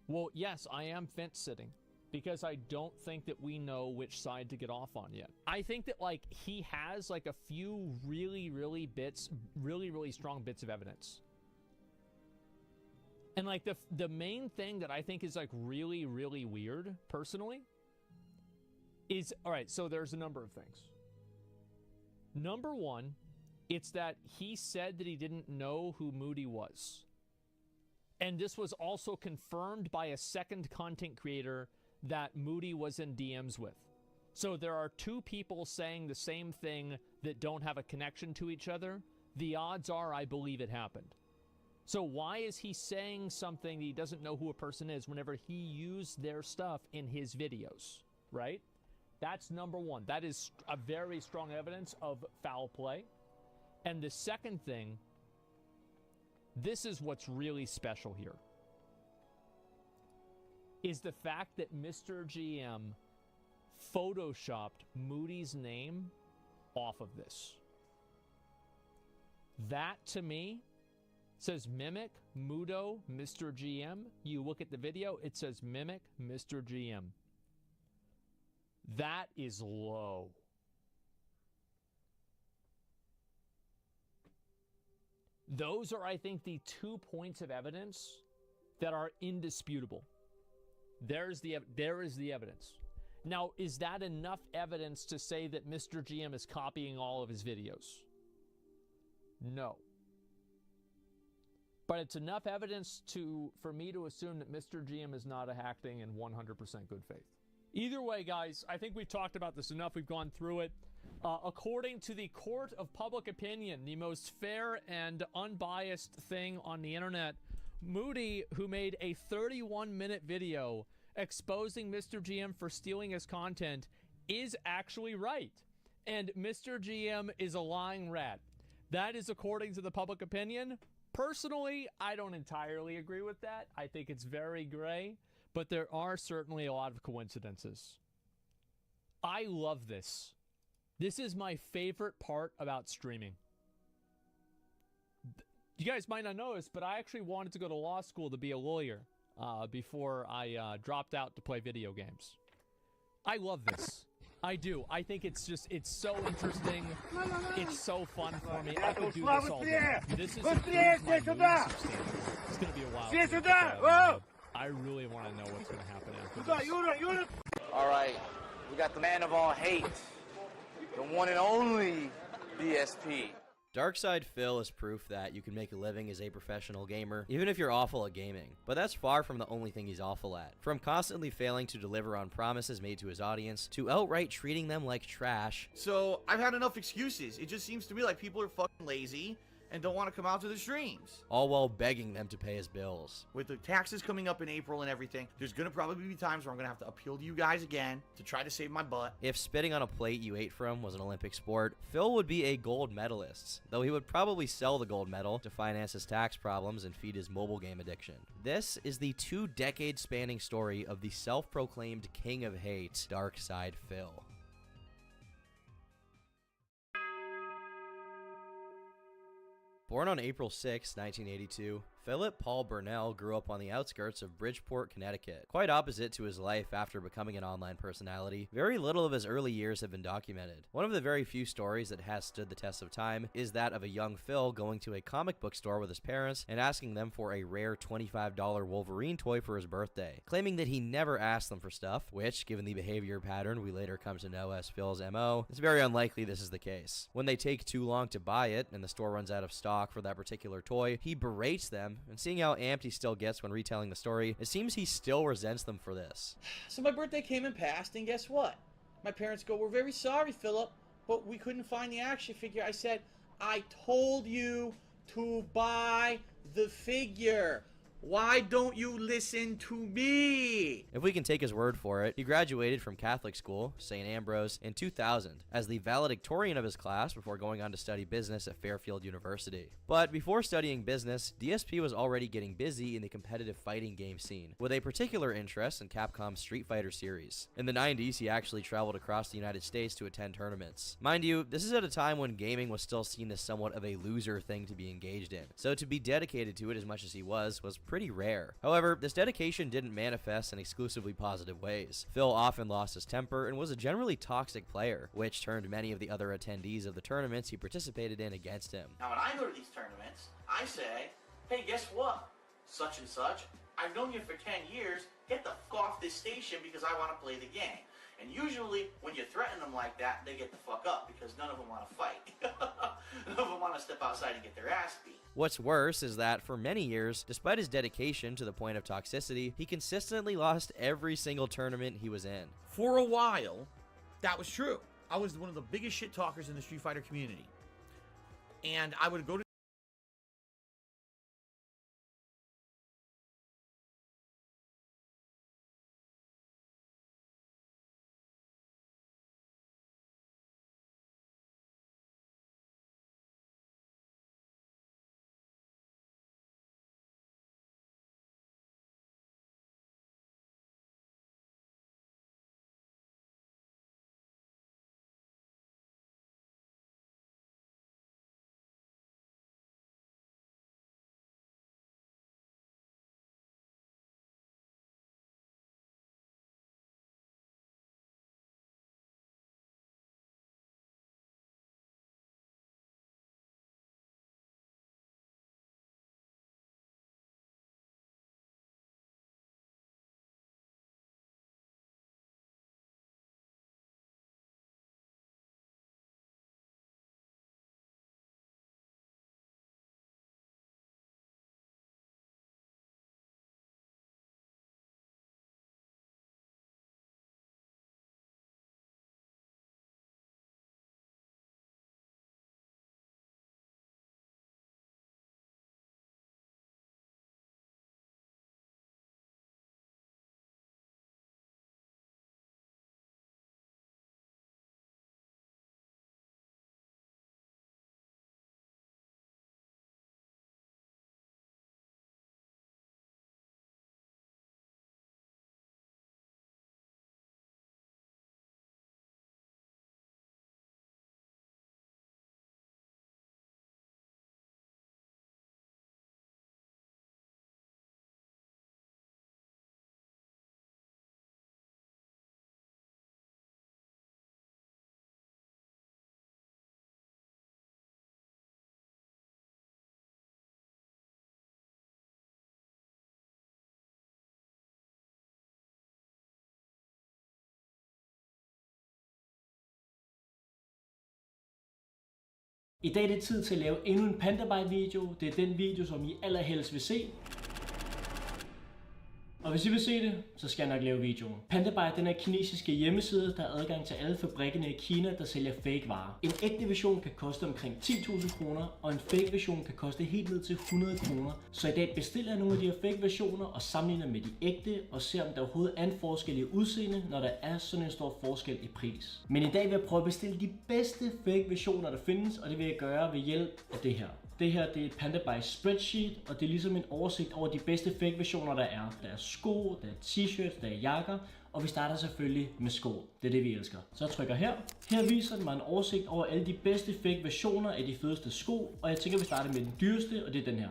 Well, yes, I am fence sitting, because I don't think that we know which side to get off on yet. I think that, he has, a few really strong bits of evidence. And, the main thing that I think is, really weird, personally, is, all right, so there's a number of things. Number one, it's that he said that he didn't know who Moody was. And this was also confirmed by a second content creator that Moody was in DMs with. So there are two people saying the same thing that don't have a connection to each other. The odds are I believe it happened. So why is he saying something that he doesn't know who a person is whenever he used their stuff in his videos, right? That's number one. That is a very strong evidence of foul play. And the second thing, this is what's really special here. is the fact that Mr. GM photoshopped Moody's name off of this. That, to me, says Mimic, Mudo, Mr. GM. You look at the video, it says Mimic, Mr. GM. That is low. Those are, I think, the 2 points of evidence that are indisputable. There is the evidence. Now, is that enough evidence to say that Mr. GM is copying all of his videos? No. But it's enough evidence for me to assume that Mr. GM is not acting in 100% good faith. Either way, guys, I think we've talked about this enough. We've gone through it. According to the court of public opinion, the most fair and unbiased thing on the internet, Moody, who made a 31-minute video exposing Mr. GM for stealing his content, is actually right. And Mr. GM is a lying rat. That is according to the public opinion. Personally, I don't entirely agree with that. I think it's very gray, but there are certainly a lot of coincidences. I love this. This is my favorite part about streaming. You guys might not know this, but I actually wanted to go to law school to be a lawyer before I dropped out to play video games. I love this. I do. I think it's so interesting. It's so fun for me. I could do this all day. This is my movie substantial. It's going to be a while. I really want to know what's going to happen after this. All right, we got the man of all hate, the one and only DSP. Darkside Phil is proof that you can make a living as a professional gamer, even if you're awful at gaming. But that's far from the only thing he's awful at. From constantly failing to deliver on promises made to his audience, to outright treating them like trash. So, I've had enough excuses. It just seems to me like people are fucking lazy and don't want to come out to the streams. All while begging them to pay his bills. With the taxes coming up in April and everything, there's going to probably be times where I'm going to have to appeal to you guys again to try to save my butt. If spitting on a plate you ate from was an Olympic sport, Phil would be a gold medalist, though he would probably sell the gold medal to finance his tax problems and feed his mobile game addiction. This is the 2-decade spanning story of the self-proclaimed king of hate, Darkside Phil. Born on April 6, 1982, Philip Paul Burnell grew up on the outskirts of Bridgeport, Connecticut. Quite opposite to his life after becoming an online personality, very little of his early years have been documented. One of the very few stories that has stood the test of time is that of a young Phil going to a comic book store with his parents and asking them for a rare $25 Wolverine toy for his birthday, claiming that he never asked them for stuff, which, given the behavior pattern we later come to know as Phil's MO, it's very unlikely this is the case. When they take too long to buy it and the store runs out of stock for that particular toy, he berates them, and seeing how amped he still gets when retelling the story, it seems he still resents them for this. So my birthday came and passed, and guess what? My parents go, "We're very sorry, Philip, but we couldn't find the action figure." I said, "I told you to buy the figure. Why don't you listen to me?" If we can take his word for it, he graduated from Catholic school, St. Ambrose, in 2000 as the valedictorian of his class before going on to study business at Fairfield University. But before studying business, DSP was already getting busy in the competitive fighting game scene, with a particular interest in Capcom's Street Fighter series. In the 90s, he actually traveled across the United States to attend tournaments. Mind you, this is at a time when gaming was still seen as somewhat of a loser thing to be engaged in, so to be dedicated to it as much as he was pretty rare. However, this dedication didn't manifest in exclusively positive ways. Phil often lost his temper and was a generally toxic player, which turned many of the other attendees of the tournaments he participated in against him. Now when I go to these tournaments, I say, "Hey, guess what? Such and such, I've known you for 10 years, get the fuck off this station because I want to play the game." And usually, when you threaten them like that, they get the fuck up because none of them want to fight. None of them want to step outside and get their ass beat. What's worse is that for many years, despite his dedication to the point of toxicity, he consistently lost every single tournament he was in. For a while, that was true. I was one of the biggest shit talkers in the Street Fighter community. And I would go to I dag er det tid til at lave endnu en PandaBite-video. Det er den video, som I allerhelst vil se. Og hvis I vil se det, så skal jeg nok lave videoen. PandaBite, den er kinesiske hjemmeside, der har adgang til alle fabrikkerne i Kina, der sælger fake varer. En ægte version kan koste omkring 10.000 kroner, og en fake version kan koste helt ned til 100 kroner. Så i dag bestiller jeg nogle af de her fake versioner og sammenligner med de ægte, og ser om der overhovedet er en forskel i udseende, når der er sådan en stor forskel i pris. Men i dag vil jeg prøve at bestille de bedste fake versioner, der findes, og det vil jeg gøre ved hjælp af det her. Det her det er et PandaBite spreadsheet, og det er ligesom en oversigt over de bedste fake versioner, der er. Der er sko, der er t-shirts, der er jakker, og vi starter selvfølgelig med sko. Det er det, vi elsker. Så jeg trykker her. Her viser den mig en oversigt over alle de bedste fake versioner af de fedeste sko, og jeg tænker, vi starter med den dyreste, og det er den her.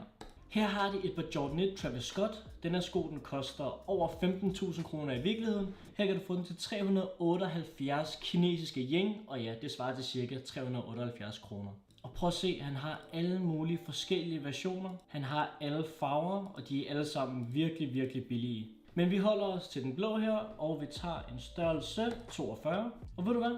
Her har de et par Jordan 1 Travis Scott. Den her sko, den koster over 15.000 kroner i virkeligheden. Her kan du få den til 378 kinesiske yen, og ja, det svarer til cirka 378 kroner. Og prøv at se, han har alle mulige forskellige versioner. Han har alle farver, og de er alle sammen virkelig, virkelig billige. Men vi holder os til den blå her, og vi tager en størrelse 42. Og ved du hvad?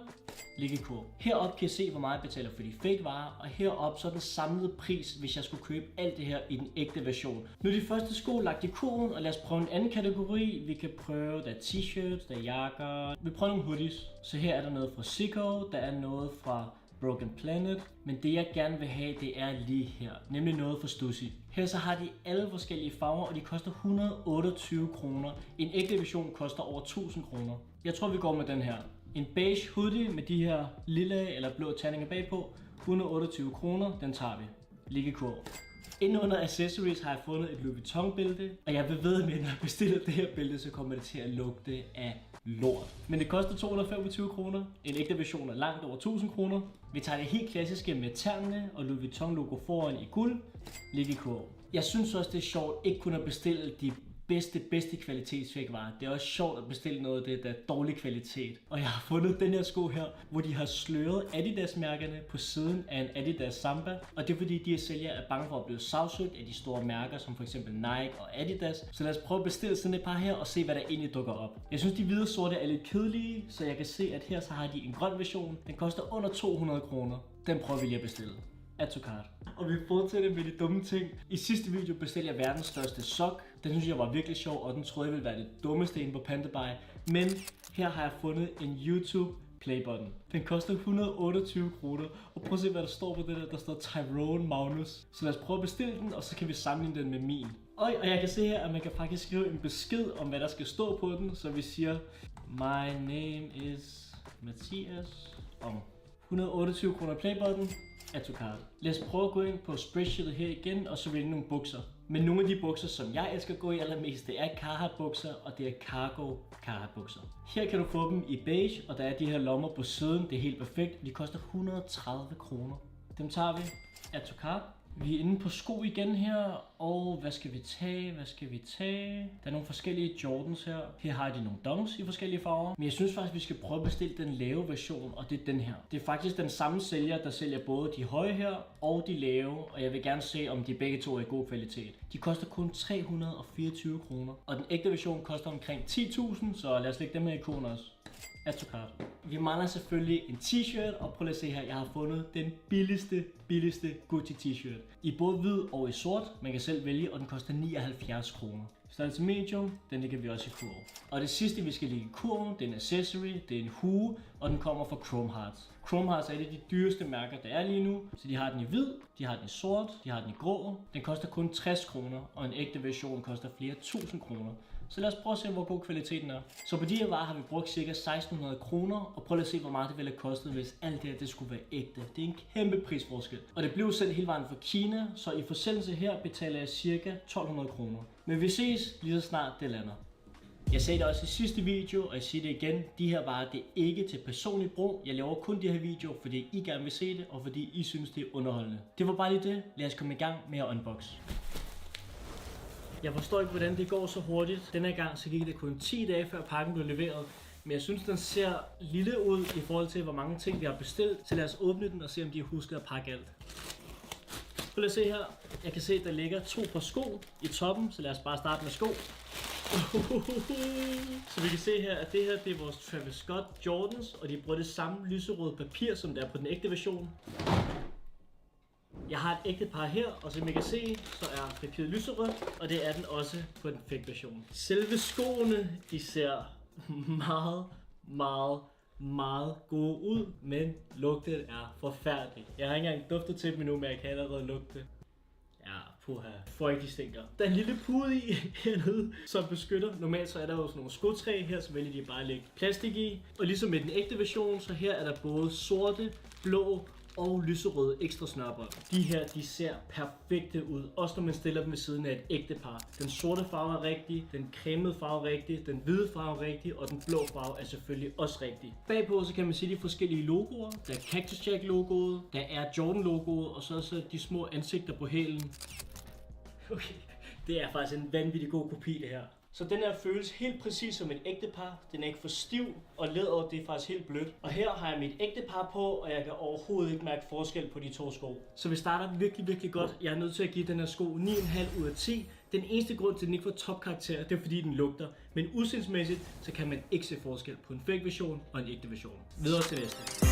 Læg i kurv. Heroppe kan I se, hvor meget jeg betaler for de fake varer, og heroppe så er den samlede pris, hvis jeg skulle købe alt det her i den ægte version. Nu er de første sko lagt i kurven, og lad os prøve en anden kategori. Vi kan prøve, der er t-shirts, der er jakker. Vi prøver nogle hoodies. Så her er der noget fra Zico, der er noget fra Broken Planet, men det jeg gerne vil have, det er lige her, nemlig noget for Stussy. Her så har de alle forskellige farver, og de koster 128 kroner. En ægte version koster over 1000 kroner. Jeg tror, vi går med den her. En beige hoodie med de her lille eller blå terninger bagpå. 128 kroner, den tager vi. Ligge i kurv. Inden under accessories har jeg fundet et Louis Vuitton bælte, og jeg vil ved, at når jeg bestiller det her bælte, så kommer det til at lugte af lort. Men det koster 225 kroner. En ægte version er langt over 1000 kroner. Vi tager det helt klassiske med ternene og Louis Vuitton logo foran i guld. Ligge i kurv. Jeg synes også, det er sjovt ikke kun at bestille de bedste kvalitetsfækvarer. Det er også sjovt at bestille noget af det, der er dårlig kvalitet. Og jeg har fundet den her sko her, hvor de har sløret Adidas-mærkerne på siden af en Adidas Samba. Og det er fordi, de her sælgere er bange for at blive sagsøgt af de store mærker, som for eksempel Nike og Adidas. Så lad os prøve at bestille sådan et par her og se, hvad der egentlig dukker op. Jeg synes, de hvide sorte er lidt kedelige, så jeg kan se, at her så har de en grøn version. Den koster under 200 kroner. Den prøver vi lige at bestille. Add to cart. Og vi fortsætter med de dumme ting. I sidste video bestilte jeg verdens største sok. Den synes jeg var virkelig sjov, og den troede jeg ville være det dummeste inde på PandaBite. Men her har jeg fundet en YouTube playbutton. Den koster 128 kroner. Og prøv at se, hvad der står på det der. Der står Tyrone Magnus. Så lad os prøve at bestille den, og så kan vi sammenligne den med min. Og jeg kan se her, at man kan faktisk skrive en besked om, hvad der skal stå på den. Så vi siger, my name is Mathias. Om 128 kroner playbutton. Add to cart. Lad os prøve at gå ind på spreadsheetet her igen, og så vælge nogle bukser. Men nogle af de bukser, som jeg elsker at gå i allermest, det er Carhartt bukser, og det er cargo Carhartt bukser. Her kan du få dem i beige, og der er de her lommer på siden. Det er helt perfekt. De koster 130 kroner. Dem tager vi. Add to cart. Vi er inde på sko igen her, og hvad skal vi tage? Der er nogle forskellige Jordans her. Her har de nogle dunks i forskellige farver. Men jeg synes faktisk, vi skal prøve at bestille den lave version, og det er den her. Det er faktisk den samme sælger, der sælger både de høje her og de lave, og jeg vil gerne se, om de begge to er i god kvalitet. De koster kun 324 kroner, og den ægte version koster omkring 10.000, så lad os lægge dem her i ikonen også. Add to cart. Vi mangler selvfølgelig en t-shirt, og prøv at se her, jeg har fundet den billigste Gucci t-shirt. I både hvid og i sort, man kan selv vælge, og den koster 79 kroner. Størrelse medium, den ligger vi også i kurv. Og det sidste vi skal ligge i kurven, det er en accessory, det er en hue, og den kommer fra Chrome Hearts. Chrome Hearts er et af de dyreste mærker, der er lige nu. Så de har den i hvid, de har den i sort, de har den i grå. Den koster kun 60 kroner, og en ægte version koster flere tusind kroner. Så lad os prøve at se, hvor god kvaliteten er. Så på de her varer har vi brugt ca. 1600 kroner, og prøv at se, hvor meget det ville have kostet, hvis alt det her det skulle være ægte. Det er en kæmpe prisforskel. Og det blev sendt hele vejen fra Kina, så i forsendelse her betaler jeg ca. 1200 kroner. Men vi ses lige så snart det lander. Jeg sagde det også i sidste video, og jeg siger det igen. De her varer, det er ikke til personlig brug. Jeg laver kun de her videoer, fordi I gerne vil se det, og fordi I synes, det er underholdende. Det var bare lige det. Lad os komme i gang med at unbox. Jeg forstår ikke, hvordan det går så hurtigt. Denne gang så gik det kun 10 dage før pakken blev leveret. Men jeg synes, den ser lille ud i forhold til, hvor mange ting vi har bestilt. Så lad os åbne den og se, om de har husket at pakke alt. Prøv at se her. Jeg kan se, at der ligger 2 par sko i toppen, så lad os bare starte med sko. Så vi kan se her, at det her det er vores Travis Scott Jordans, og de bruger det samme lyserøde papir, som der er på den ægte version. Jeg har et ægte par her, og som I kan se, så er papiret lyserødt, og det er den også på den fake version. Selve skoene, de ser meget gode ud, men lugten er forfærdelig. Jeg har ikke engang duftet til dem endnu, men jeg kan allerede lugte. Ja, puha. Frygtelig stinker. Der er en lille pude i hernede, som beskytter. Normalt så er der jo sådan nogle skotræ her, så vælger de bare at lægge plastik i. Og ligesom med den ægte version, så her er der både sorte, blå og lyserøde ekstra snørbånd. De her, de ser perfekte ud, også når man stiller dem ved siden af et ægte par. Den sorte farve er rigtig, den cremede farve er rigtig, den hvide farve er rigtig, og den blå farve er selvfølgelig også rigtig. Bagpå så kan man se de forskellige logoer. Der er Cactus Jack logoet, der er Jordan logoet, og så også de små ansigter på hælen. Okay, det er faktisk en vanvittig god kopi det her. Så den her føles helt præcis som et ægte par. Den er ikke for stiv, og læderet det er faktisk helt blødt. Og her har jeg mit ægte par på, og jeg kan overhovedet ikke mærke forskel på de to sko. Så vi starter virkelig godt. Jeg er nødt til at give den her sko 9,5 ud af 10. Den eneste grund til, at den ikke får topkarakter, det er fordi den lugter. Men udseendsmæssigt, så kan man ikke se forskel på en fake version og en ægte version. Videre til næste.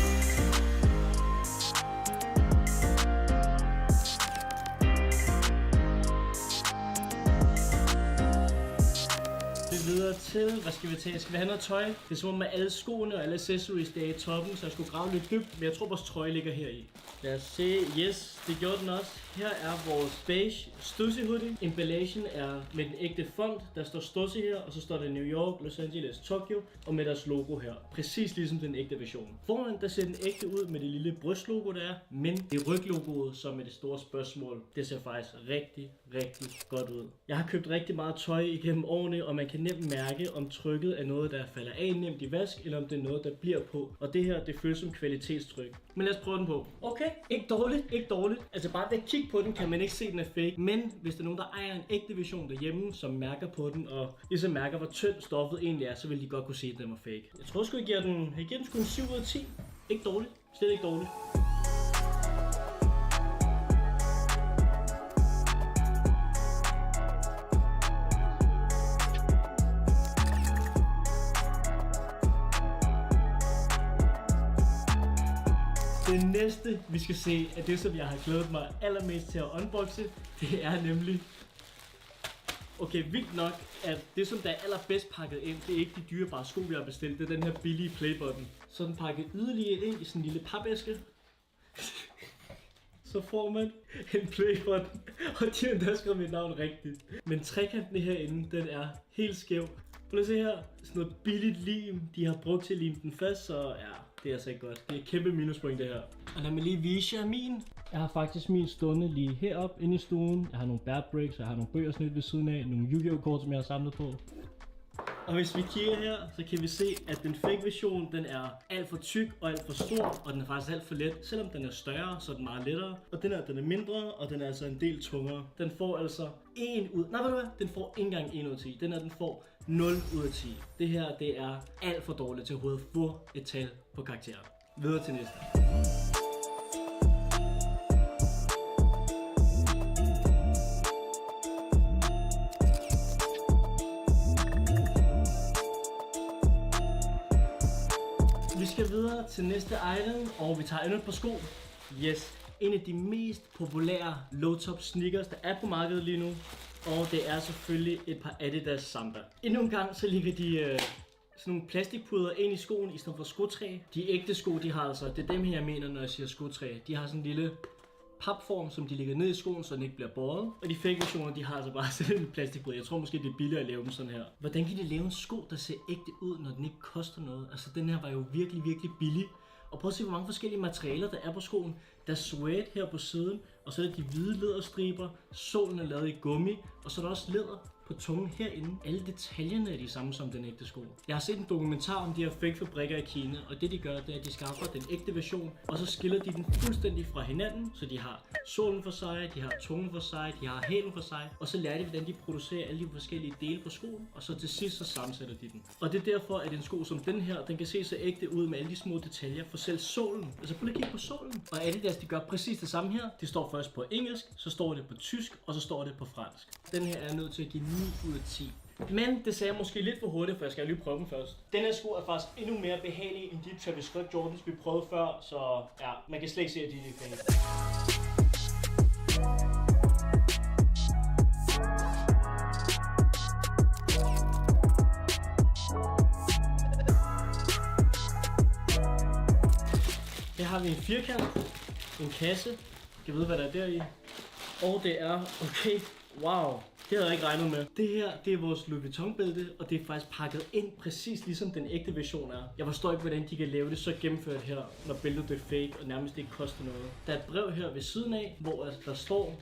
Videre til, hvad skal vi tage? Skal vi have noget tøj? Det er som om med alle skoene og alle accessories, der er i toppen, så jeg skulle grave lidt dybt, men jeg tror vores trøje ligger her i. Lad os se. Yes, det gjorde den også. Her er vores beige Stussy hoodie. Emballagen er med den ægte font. Der står Stussy her, og så står der New York, Los Angeles, Tokyo, og med deres logo her. Præcis ligesom den ægte version. Foran der ser den ægte ud med det lille brystlogo der er, men det ryglogoet, som er det store spørgsmål, det ser faktisk rigtig godt ud. Jeg har købt rigtig meget tøj igennem årene, og man kan nemt mærke, om trykket er noget, der falder af nemt i vask, eller om det er noget, der bliver på. Og det her, det føles som kvalitetstryk. Men lad os prøve den på. Okay, ikke dårligt. Altså bare ved at kigge på den, kan man ikke se, at den er fake. Men hvis der er nogen, der ejer en ægte version derhjemme, som mærker på den, og ligesom mærker, hvor tyndt stoffet egentlig er, så vil de godt kunne se, at den var fake. Jeg tror sgu, jeg giver den sgu en 7 ud af 10. Ikke dårligt. Slet ikke dårligt. Det næste, vi skal se, er det, som jeg har glædet mig allermest til at unboxe. Det er nemlig... Okay, vildt nok, at det, som der er allerbedst pakket ind, det er ikke de dyrebare sko, vi har bestilt. Det er den her billige playbutton. Så den pakket yderligere ind i sådan en lille papæske. Så får man en playbutton, og de har endda skrevet mit navn rigtigt. Men trekanten herinde, den er helt skæv. Prøv at se her, sådan noget billigt lim, de har brugt til at lime den fast, så ja, det er altså ikke godt. Det er et kæmpe minuspoint det her. Og lad mig lige vise jer min. Jeg har faktisk min stående lige heroppe inde i stuen. Jeg har nogle bear breaks, jeg har nogle bøger snidt ved siden af, nogle Yu-Gi-Oh kort, som jeg har samlet på. Og hvis vi kigger her, så kan vi se, at den fake version, den er alt for tyk og alt for stor, og den er faktisk alt for let. Selvom den er større, så er den meget lettere. Og den er mindre, og den er altså en del tungere. Den får altså 1 ud... Nej, ved du hvad? Den får ikke engang 1 ud af 10. Den får 0 ud af 10. Det her, det er alt for dårligt til overhovedet at få et tal på karakteren. Videre til næste. Vi skal videre til næste item, og vi tager endnu et par sko. Yes, en af de mest populære low-top sneakers, der er på markedet lige nu. Og det er selvfølgelig et par Adidas Samba. Endnu en gang så ligger de sådan nogle plastikpuder ind i skoen i stedet for skotræ. De ægte sko, de har altså, det er dem her jeg mener, når jeg siger skotræ. De har sådan en lille papform, som de ligger ned i skoen, så den ikke bliver båret. Og de fake versioner, de har altså bare sådan en plastikpuder. Jeg tror måske, det er billigere at lave dem sådan her. Hvordan kan de lave en sko, der ser ægte ud, når den ikke koster noget? Altså den her var jo virkelig billig. Og prøv at se, hvor mange forskellige materialer der er på skoen. Der er suede her på siden, og så er der de hvide læderstriber. Sålen er lavet i gummi, og så er der også læder på tungen herinde. Alle detaljerne er de samme som den ægte sko. Jeg har set en dokumentar om de her fake fabrikker i Kina, og det de gør, det er, at de skaffer den ægte version, og så skiller de den fuldstændig fra hinanden, så de har sålen for sig, de har tungen for sig, de har hælen for sig, og så lærer de, hvordan de producerer alle de forskellige dele på skoen, og så til sidst så sammensætter de den. Og det er derfor, at en sko som den her, den kan se så ægte ud med alle de små detaljer, for selv sålen. Altså prøv at kigge på sålen. Og Adidas, de gør præcis det samme her. Det står først på engelsk, så står det på tysk, og så står det på fransk. Den her er nødt til at give 9 ud af 10. Men det sagde jeg måske lidt for hurtigt, for jeg skal lige prøve den først. Den her sko er faktisk endnu mere behagelig end de Travis Scott Jordans, vi prøvede før, så ja, man kan slet ikke se, at de er fake. Her har vi en firkant, en kasse. Jeg ved, hvad der er deri. Og det er, okay, wow, det havde jeg ikke regnet med. Det her, det er vores Louis Vuitton bælte, og det er faktisk pakket ind præcis ligesom den ægte version er. Jeg forstår ikke, hvordan de kan lave det så gennemført her, når bæltet er fake og nærmest ikke koster noget. Der er et brev her ved siden af, hvor der står...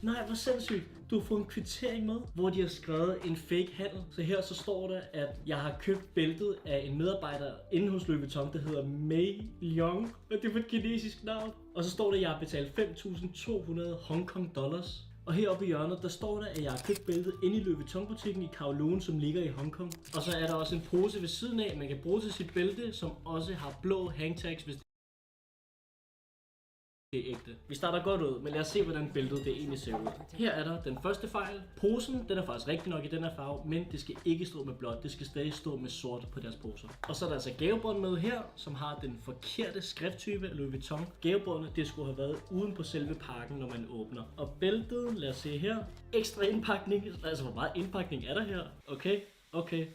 Nej, hvor sindssygt. Du har fået en kvittering med, hvor de har skrevet en fake handel. Så her så står der, at jeg har købt bæltet af en medarbejder inde hos Louis Vuitton, der hedder Mei Liang. Og det er på et kinesisk navn. Og så står der, at jeg har betalt 5.200 Hong Kong dollars. Og heroppe i hjørnet, der står der, at jeg har købt bæltet inde i Louis Vuitton-butikken i Kowloon, som ligger i Hongkong. Og så er der også en pose ved siden af, man kan bruge til sit bælte, som også har blå hangtags, hvis det er ægte. Vi starter godt ud, men lad os se, hvordan bæltet det egentlig ser ud. Her er der den første fejl. Posen, den er faktisk rigtig nok i den her farve, men det skal ikke stå med blåt. Det skal stadig stå med sort på deres poser. Og så er der altså gavebånd med her, som har den forkerte skrifttype af Louis Vuitton. Gavebåndet, det skulle have været uden på selve pakken, når man åbner. Og bæltet, lad os se her. Ekstra indpakning. Altså, hvor meget indpakning er der her? Okay.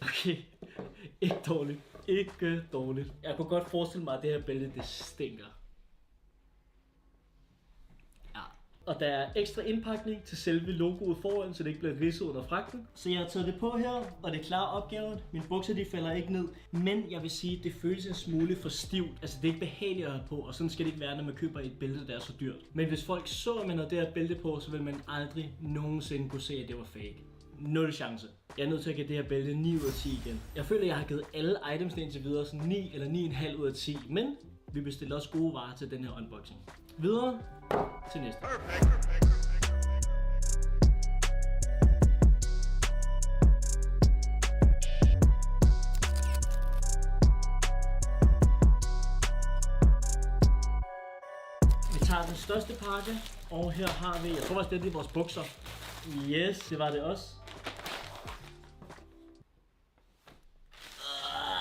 Ikke dårligt. Ikke dårligt. Jeg kunne godt forestille mig, at det her bælte, det stinker. Og der er ekstra indpakning til selve logoet foran, så det ikke bliver ridset under fragten. Så jeg har taget det på her, og det er klar opgaven. Mine bukser, de falder ikke ned. Men jeg vil sige, at det føles en smule for stivt. Altså det er ikke behageligt at have på, og sådan skal det ikke være, når man køber et bælte, der er så dyrt. Men hvis folk så, at man havde det her bælte på, så vil man aldrig nogensinde kunne se, at det var fake. 0 chance. Jeg er nødt til at give det her bælte 9 ud af 10 igen. Jeg føler, at jeg har givet alle items indtil videre sådan 9 eller 9,5 ud af 10. Men vi bestiller også gode varer til den her unboxing. Videre til næste. Vi tager den største pakke, og her har vi, jeg tror faktisk det er vores bukser. Yes, det var det også.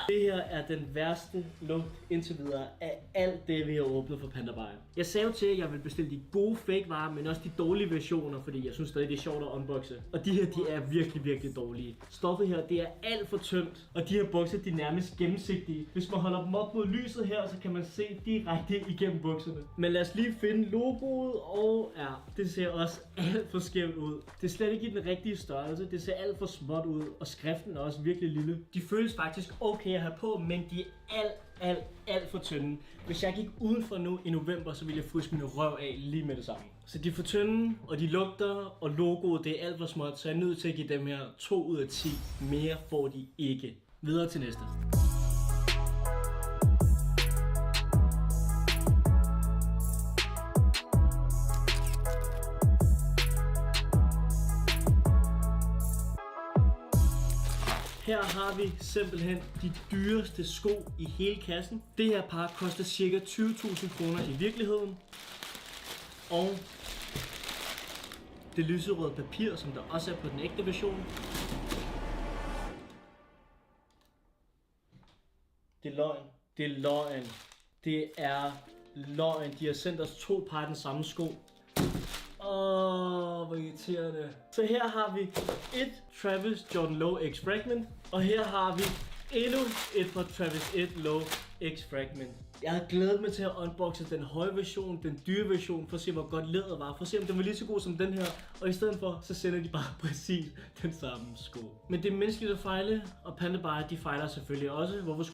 Det her er den værste lugt indtil videre af alt det, vi har åbnet for Panda Buy. Jeg sagde jo til, at jeg vil bestille de gode fake varer, men også de dårlige versioner, fordi jeg synes stadig, det er sjovt at unboxe. Og de her, de er virkelig, virkelig dårlige. Stoffet her, det er alt for tyndt, og de her bukser, de er nærmest gennemsigtige. Hvis man holder dem op mod lyset her, så kan man se direkte igennem bukserne. Men lad os lige finde logoet, og ja, det ser også alt for skævt ud. Det er slet ikke i den rigtige størrelse, det ser alt for småt ud, og skriften er også virkelig lille. De føles faktisk okay at have på, men de er alt for tynde. Hvis jeg gik udenfor nu i november, så ville jeg fryse min røv af lige med det samme. Så de er for tynde, og de lugter, og logoet det er alt for småt, så jeg er nødt til at give dem her 2 ud af 10. Mere får de ikke. Videre til næste. Her har vi simpelthen de dyreste sko i hele kassen. Det her par koster cirka 20.000 kroner i virkeligheden. Og det lyserøde papir, som der også er på den ægte version. Det er løgn. Det er løgn. Det er løgn. De har sendt os 2 par af den samme sko. Hvor irriterende. Så her har vi et Travis Jordan Low X Fragment. Og her har vi endnu et fra Travis 1 Low X Fragment. Jeg havde glædet mig til at unboxe den høje version, den dyre version, for at se hvor godt læder var, for at se om den var lige så god som den her. Og i stedet for, så sender de bare præcis den samme sko. Men det er menneskeligt at fejle, og Panda Buy, de fejler selvfølgelig også. Hvorfor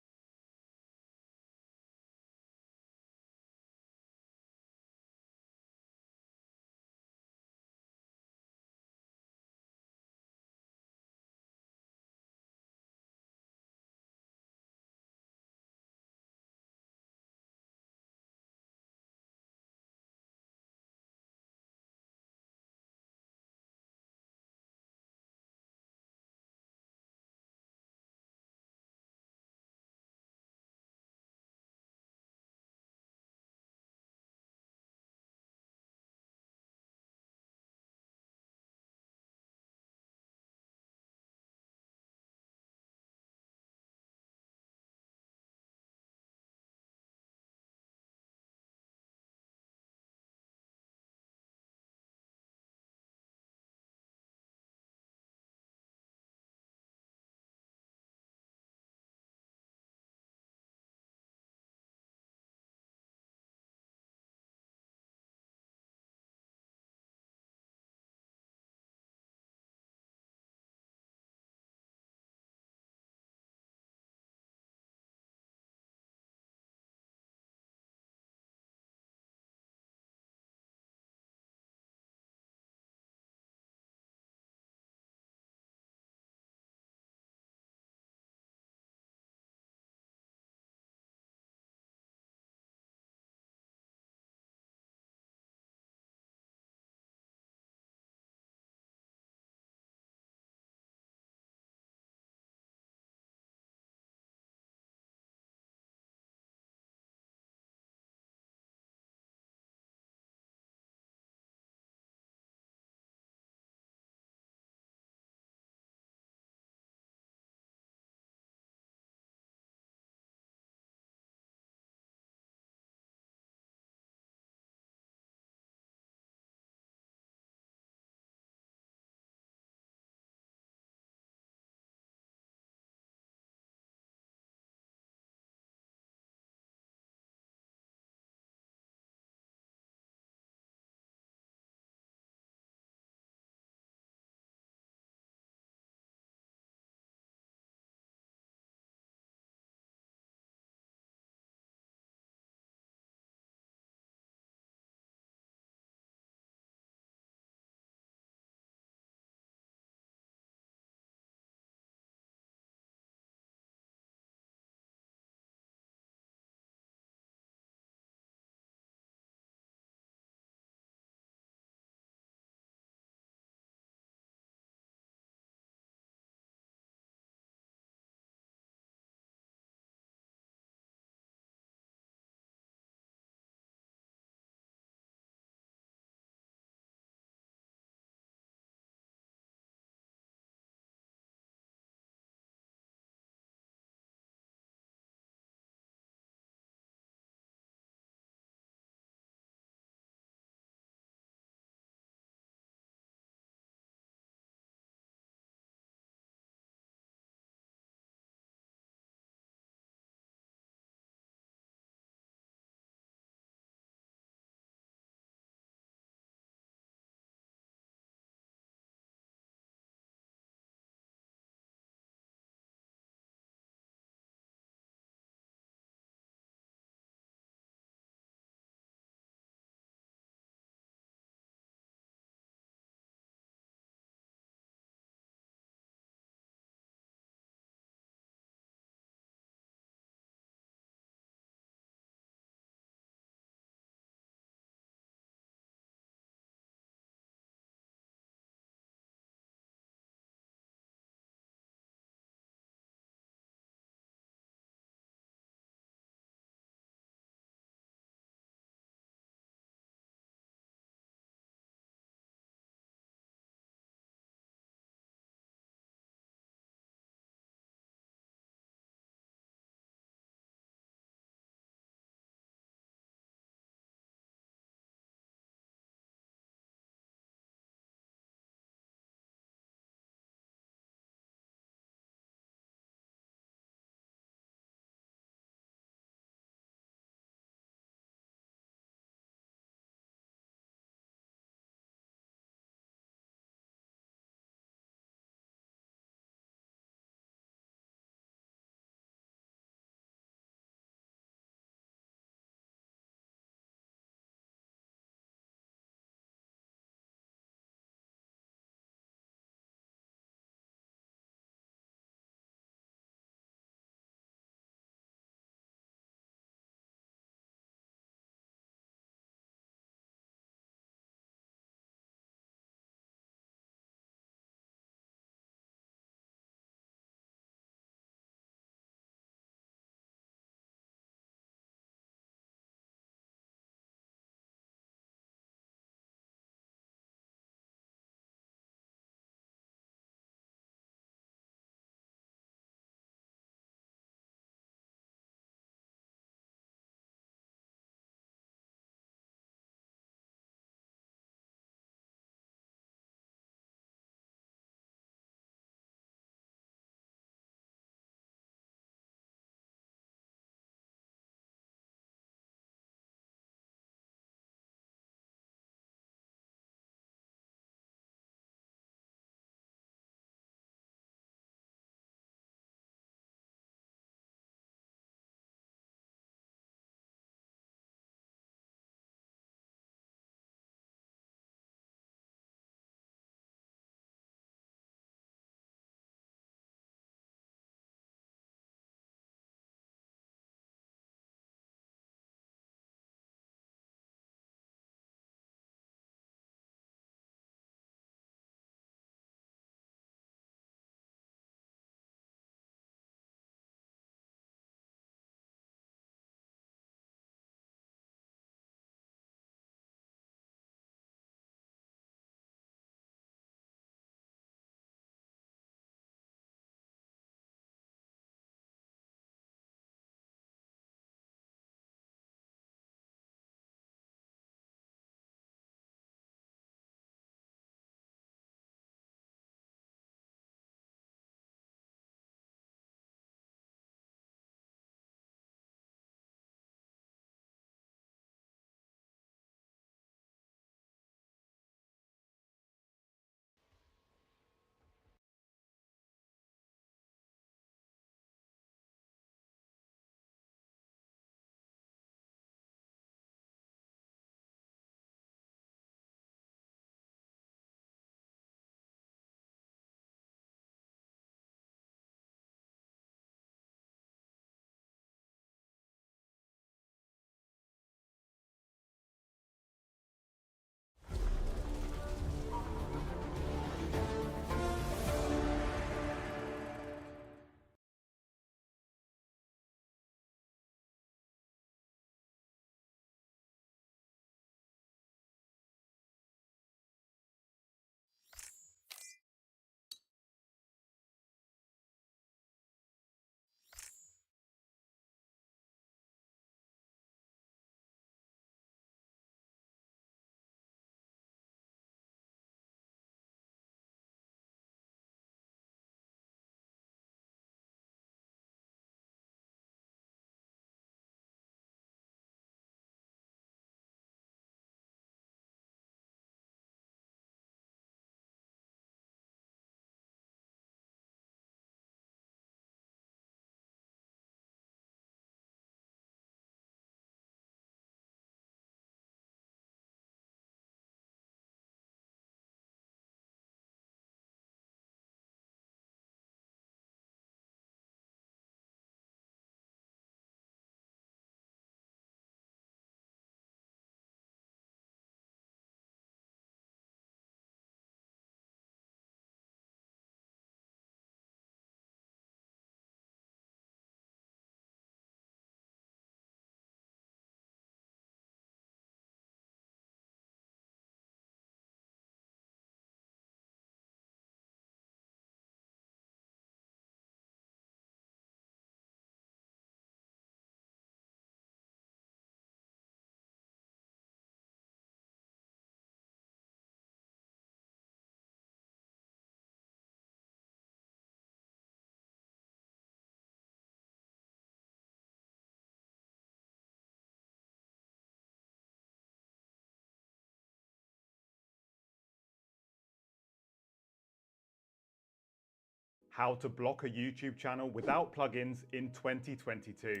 how to block a YouTube channel without plugins in 2022.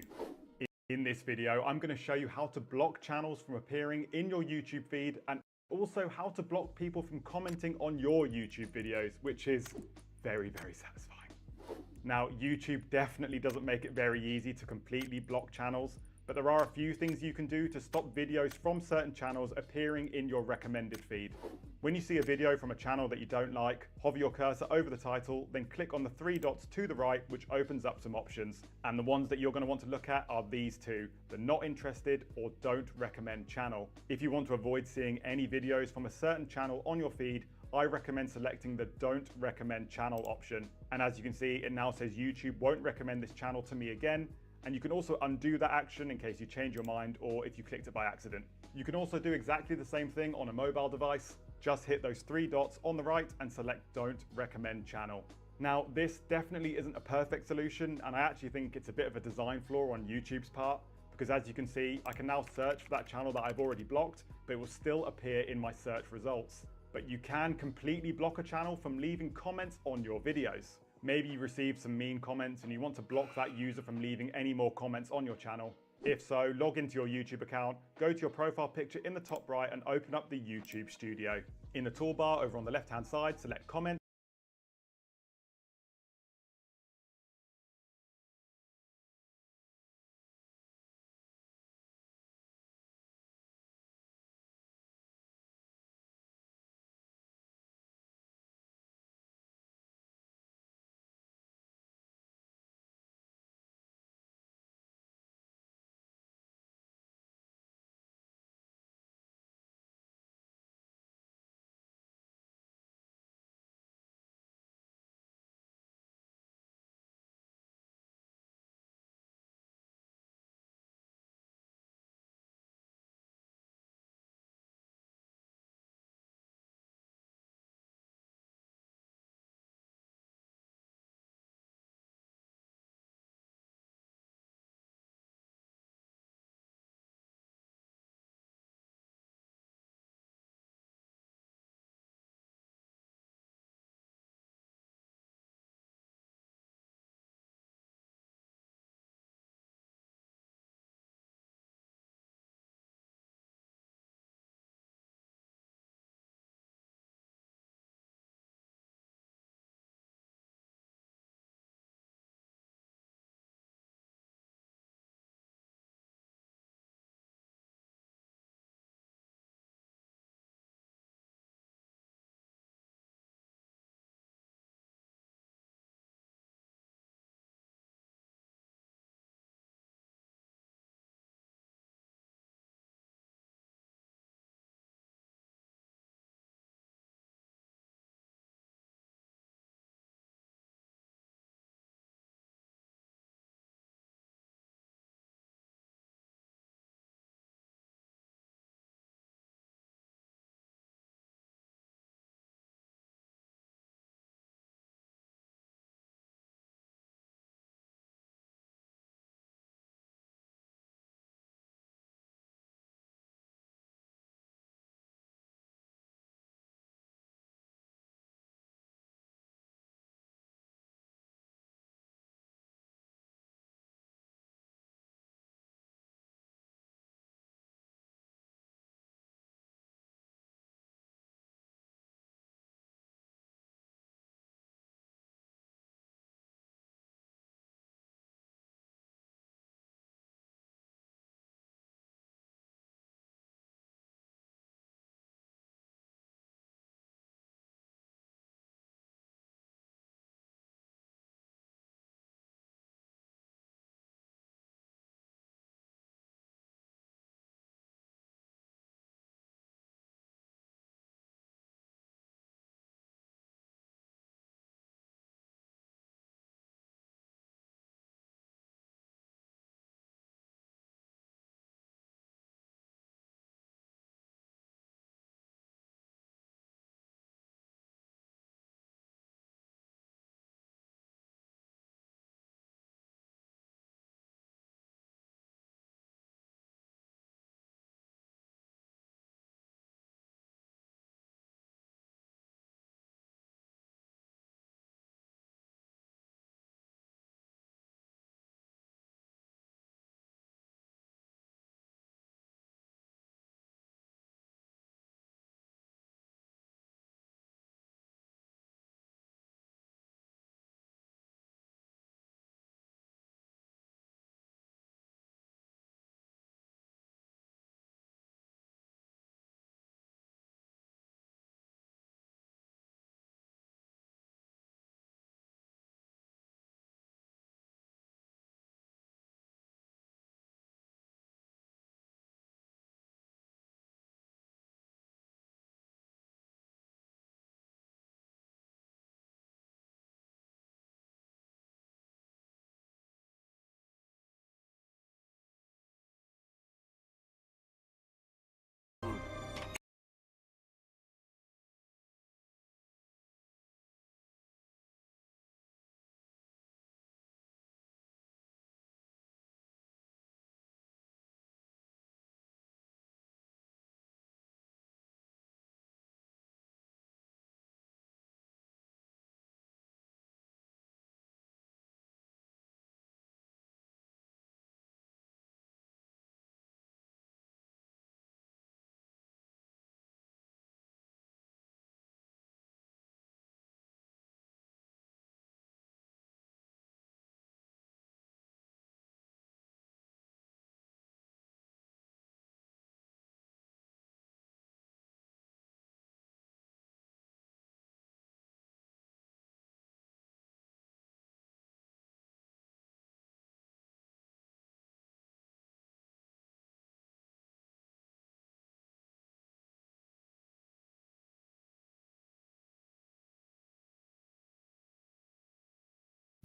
In this video, I'm going to show you how to block channels from appearing in your YouTube feed and also how to block people from commenting on your YouTube videos, which is very, very satisfying. Now, YouTube definitely doesn't make it very easy to completely block channels, but there are a few things you can do to stop videos from certain channels appearing in your recommended feed. When you see a video from a channel that you don't like, hover your cursor over the title, then click on the 3 dots to the right, which opens up some options. And the ones that you're going to want to look at are these two, the not interested or don't recommend channel. If you want to avoid seeing any videos from a certain channel on your feed, I recommend selecting the don't recommend channel option. And as you can see, it now says YouTube won't recommend this channel to me again. And you can also undo that action in case you change your mind or if you clicked it by accident. You can also do exactly the same thing on a mobile device. Just hit those 3 dots on the right and select don't recommend channel. Now, this definitely isn't a perfect solution, and I actually think it's a bit of a design flaw on YouTube's part, because as you can see, I can now search for that channel that I've already blocked, but it will still appear in my search results. But you can completely block a channel from leaving comments on your videos. Maybe you received some mean comments and you want to block that user from leaving any more comments on your channel. If so, log into your YouTube account, go to your profile picture in the top right and open up the YouTube Studio. In the toolbar over on the left-hand side, select comment.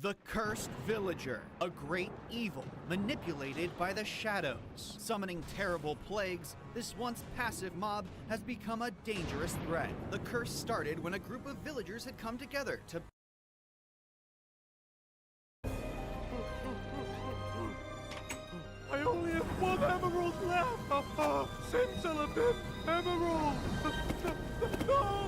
The Cursed Villager, a great evil manipulated by the shadows. Summoning terrible plagues, this once passive mob has become a dangerous threat. The curse started when a group of villagers had come together to I only have one emerald left! Simsalabim emerald! No!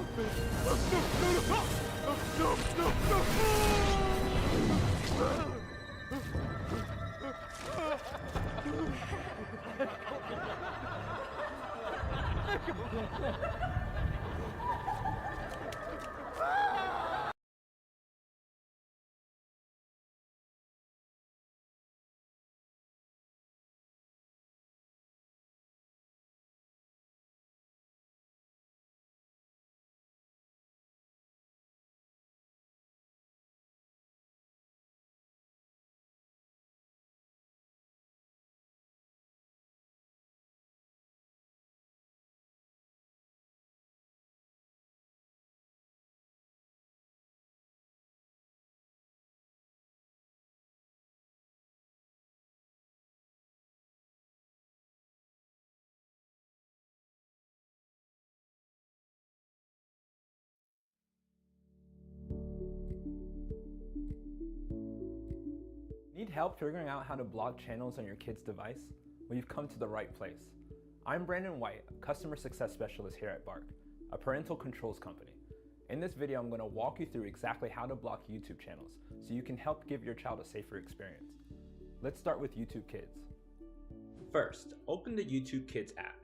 Need help figuring out how to block channels on your kid's device? Well, you've come to the right place. I'm Brandon White, Customer Success Specialist here at Bark, a parental controls company. In this video, I'm going to walk you through exactly how to block YouTube channels so you can help give your child a safer experience. Let's start with YouTube Kids. First, open the YouTube Kids app.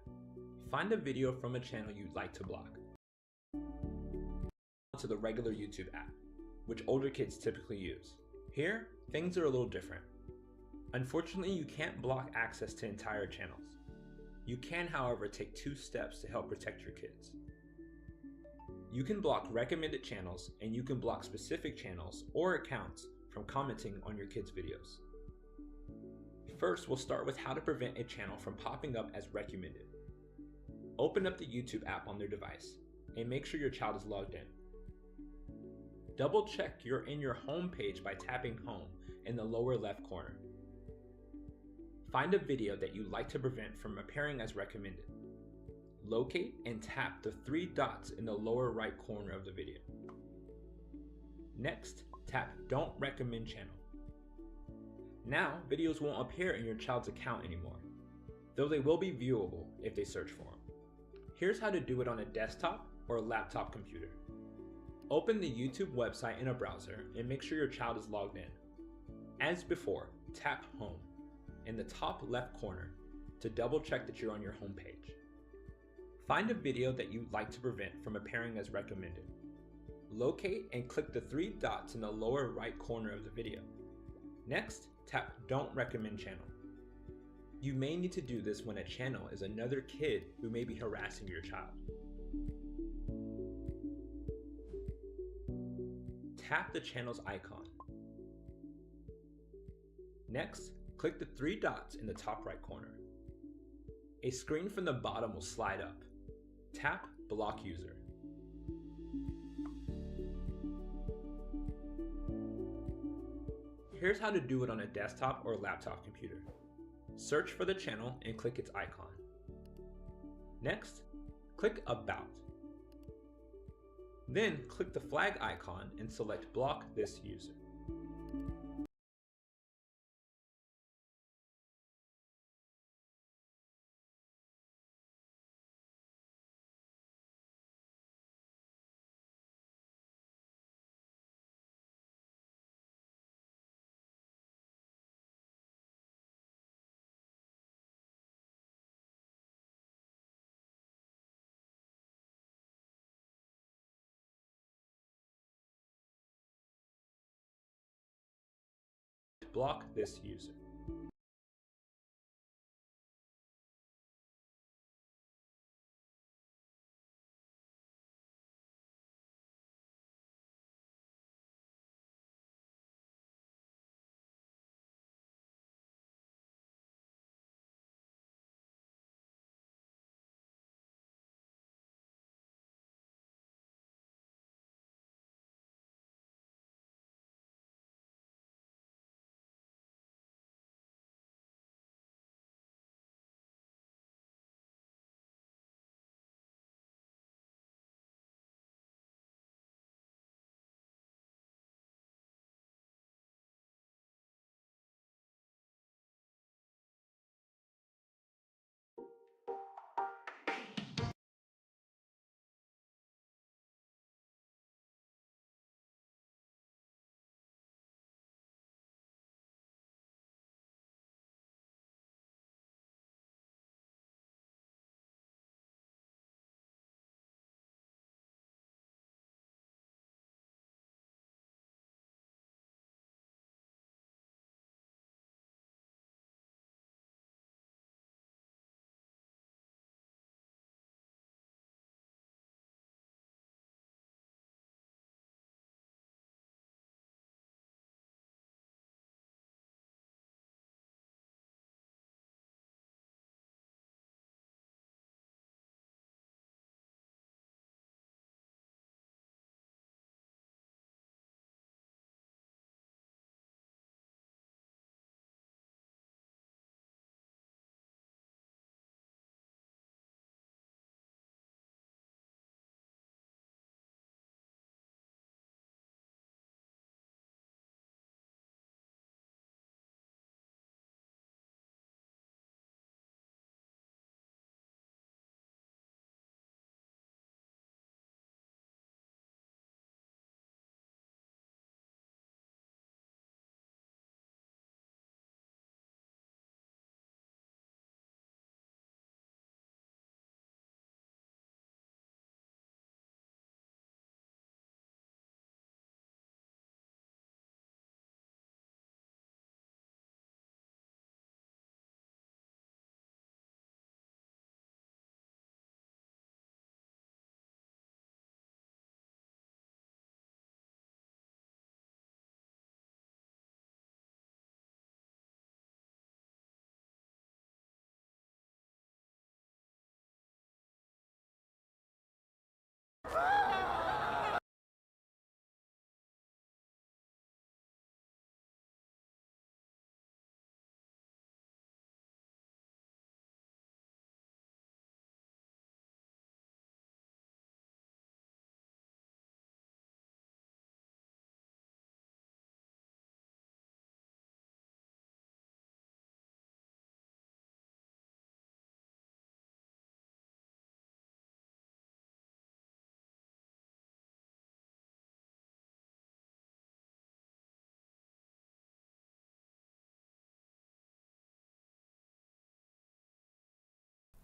Find a video from a channel you'd like to block. To the regular YouTube app, which older kids typically use. Here, things are a little different. Unfortunately, you can't block access to entire channels. You can, however, take 2 steps to help protect your kids. You can block recommended channels, and you can block specific channels or accounts from commenting on your kids' videos. First, we'll start with how to prevent a channel from popping up as recommended. Open up the YouTube app on their device, and make sure your child is logged in. Double check you're in your home page by tapping home in the lower left corner. Find a video that you'd like to prevent from appearing as recommended. Locate and tap the 3 dots in the lower right corner of the video. Next, tap Don't Recommend Channel. Now, videos won't appear in your child's account anymore, though they will be viewable if they search for them. Here's how to do it on a desktop or laptop computer. Open the YouTube website in a browser and make sure your child is logged in. As before, tap Home in the top left corner to double check that you're on your home page. Find a video that you'd like to prevent from appearing as recommended. Locate and click the 3 dots in the lower right corner of the video. Next, tap Don't Recommend Channel. You may need to do this when a channel is another kid who may be harassing your child. Tap the channel's icon. Next, click the 3 dots in the top right corner. A screen from the bottom will slide up. Tap Block User. Here's how to do it on a desktop or laptop computer. Search for the channel and click its icon. Next, click About. Then click the flag icon and select Block This User. Block this user.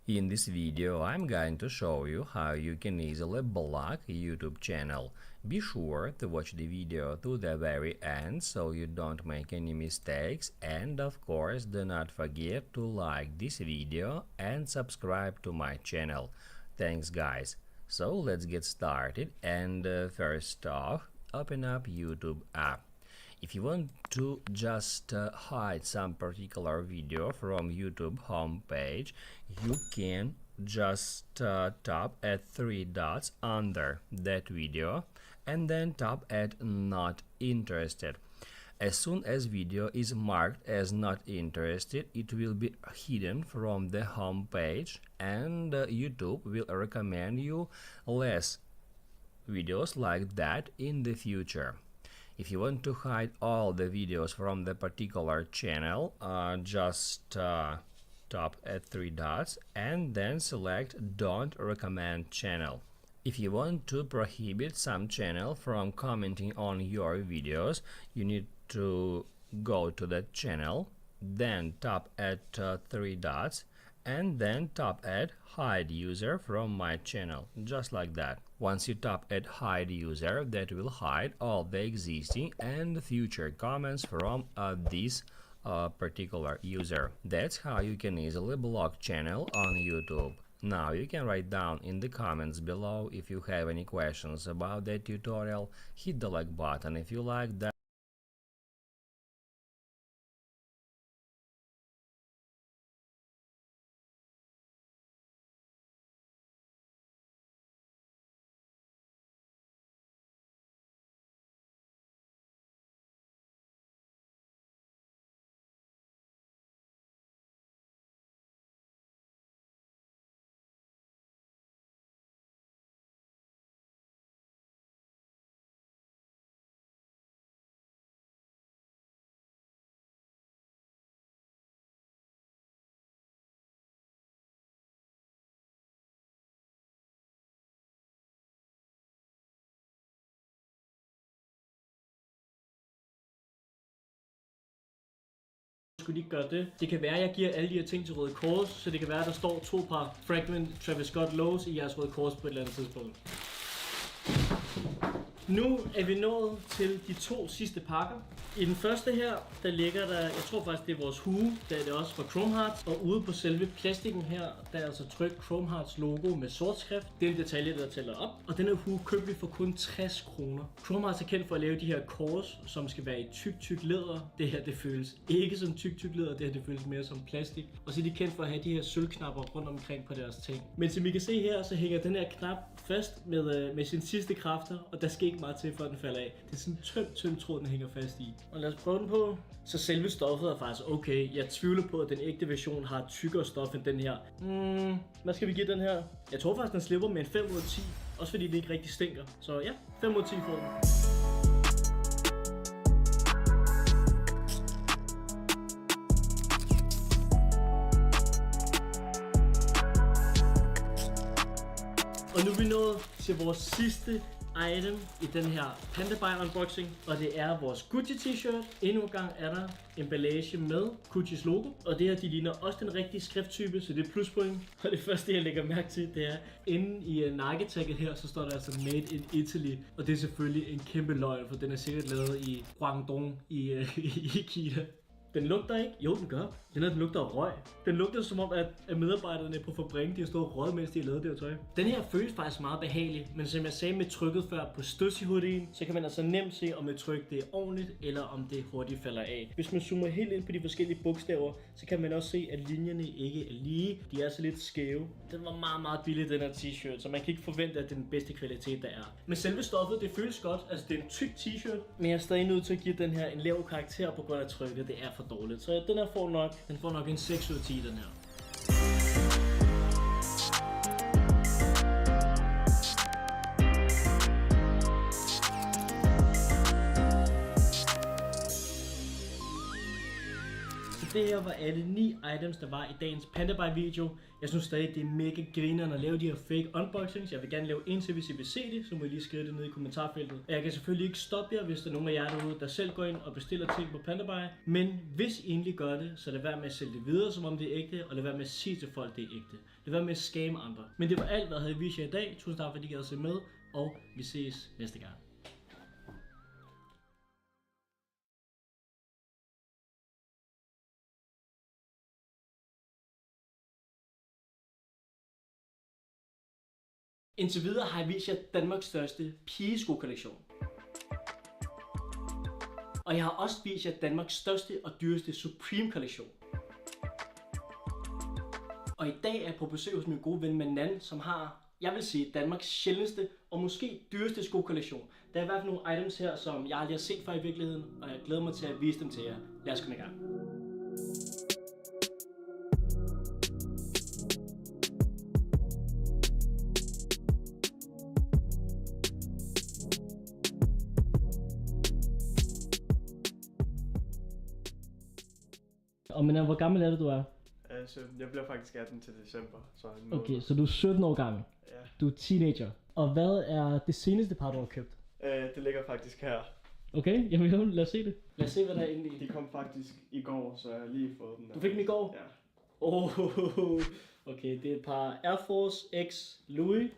In this video, I'm going to show you how you can easily block a YouTube channel. Be sure to watch the video to the very end so you don't make any mistakes, and of course do not forget to like this video and subscribe to my channel. Thanks guys. So let's get started, and first off, open up YouTube app. If you want to just hide some particular video from YouTube homepage, you can just tap at 3 dots under that video and then tap at Not Interested. As soon as video is marked as not interested, it will be hidden from the homepage, and YouTube will recommend you less videos like that in the future. If you want to hide all the videos from the particular channel, just tap at 3 dots and then select Don't Recommend Channel. If you want to prohibit some channel from commenting on your videos, you need to go to that channel, then tap at 3 dots, and then tap at Hide User from my channel, just like that. Once you tap at Hide User, that will hide all the existing and future comments from this particular user. That's how you can easily block channel on YouTube. Now you can write down in the comments below if you have any questions about that tutorial. Hit the like button if you like that. Skulle de ikke gøre det? Det kan være, at jeg giver alle de her ting til Røde Kors, så det kan være, at der står 2 par Fragment Travis Scott Lows i jeres Røde Kors på et eller andet tidspunkt. Nu er vi nået til de 2 sidste pakker. I den første her, der ligger der, jeg tror faktisk det er vores hue, der er det også fra Chrome Hearts, og ude på selve plastikken her, der er altså trykt Chrome Hearts logo med sort skrift. Det er en detalje, der tæller op, og den her hue købte vi for kun 60 kroner. Chrome Hearts er kendt for at lave de her kors, som skal være i tyk læder. Det her, det føles ikke som tyk læder, det her, det føles mere som plastik. Og så er de kendt for at have de her sølvknapper rundt omkring på deres ting. Men som I kan se her, så hænger den her knap fast med sine sidste kræfter, og der skal ikke meget til, før den falder af. Det er sådan en tynd tråd, den hænger fast i. Og lad os prøve den på. Så selve stoffet er faktisk okay. Jeg tvivler på, at den ægte version har tykkere stof end den her. Hvad skal vi give den her? Jeg tror faktisk, den slipper med en 5 ud af 10. Også fordi det ikke rigtig stinker. Så ja, 5 ud af 10 får den. Og nu er vi nået til vores sidste item i den her Pandabyte unboxing, og det er vores Gucci t-shirt. Endnu en gang er der emballage med Guccis logo, og det her, de ligner også den rigtige skrifttype, så det er pluspoint. Og det første, jeg lægger mærke til, det er inde i Nike-tagget her, så står der altså Made in Italy, og det er selvfølgelig en kæmpe løgn, for den er sikkert lavet i Guangdong i Kina. Den lugter ikke. Jo, den gør. Den lugter af røg. Den lugter som om, at medarbejderne på fabrikken, de har stået og røget, mens de har lavet det her tøj. Den her føles faktisk meget behagelig, men som jeg sagde med trykket før på Stussy-hoodien, så kan man altså nemt se, om et tryk det er ordentligt, eller om det hurtigt falder af. Hvis man zoomer helt ind på de forskellige bogstaver, så kan man også se, at linjerne ikke er lige. De er så lidt skæve. Den var meget, meget billig, den her t-shirt, så man kan ikke forvente, at det er den bedste kvalitet, der er. Men selve stoffet, det føles godt. Altså, det er en tyk t-shirt, men jeg er stadig nødt til at give den her en lav karakter på grund af trykket. Det er for dårligt. Så den her får nok en 6 ud af 10, den her. det her var alle 9 items, der var i dagens PandaBuy-video. Jeg synes stadig, det er mega grineren at lave de her fake unboxings. Jeg vil gerne lave en til, hvis I vil se det, så må I lige skrive det ned i kommentarfeltet. Og jeg kan selvfølgelig ikke stoppe jer, hvis der er nogen af jer derude, der selv går ind og bestiller ting på PandaBuy. Men hvis I egentlig gør det, så lad være med at sælge det videre, som om det er ægte, og lad være med at sige til folk, det er ægte. Lad være med at skamme andre. Men det var alt, hvad jeg havde i videoen i dag. Tusind tak, fordi I gad at se med, og vi ses næste gang. Indtil videre har jeg vist jer Danmarks største pigesko-kollektion. Og jeg har også vist jer Danmarks største og dyreste Supreme-kollektion. Og i dag er jeg på besøg hos min gode ven Manan, som har, jeg vil sige, Danmarks sjældneste og måske dyreste skokollektion. Der er i hvert fald nogle items her, som jeg aldrig har set før i virkeligheden, og jeg glæder mig til at vise dem til jer. Lad os komme i gang. Og men hvor gammel er det, du er? 17. Jeg bliver faktisk 18 til december. Så okay, så du er 17 år gammel. Ja. Du er teenager. Og hvad er det seneste par, du har købt? Det ligger faktisk her. Okay, jamen lad os se det. Lad os se, hvad der er inde i. De kom faktisk i går, så jeg har lige fået den. Du fik dem i går? Ja. Okay, det er et par Air Force X Louis.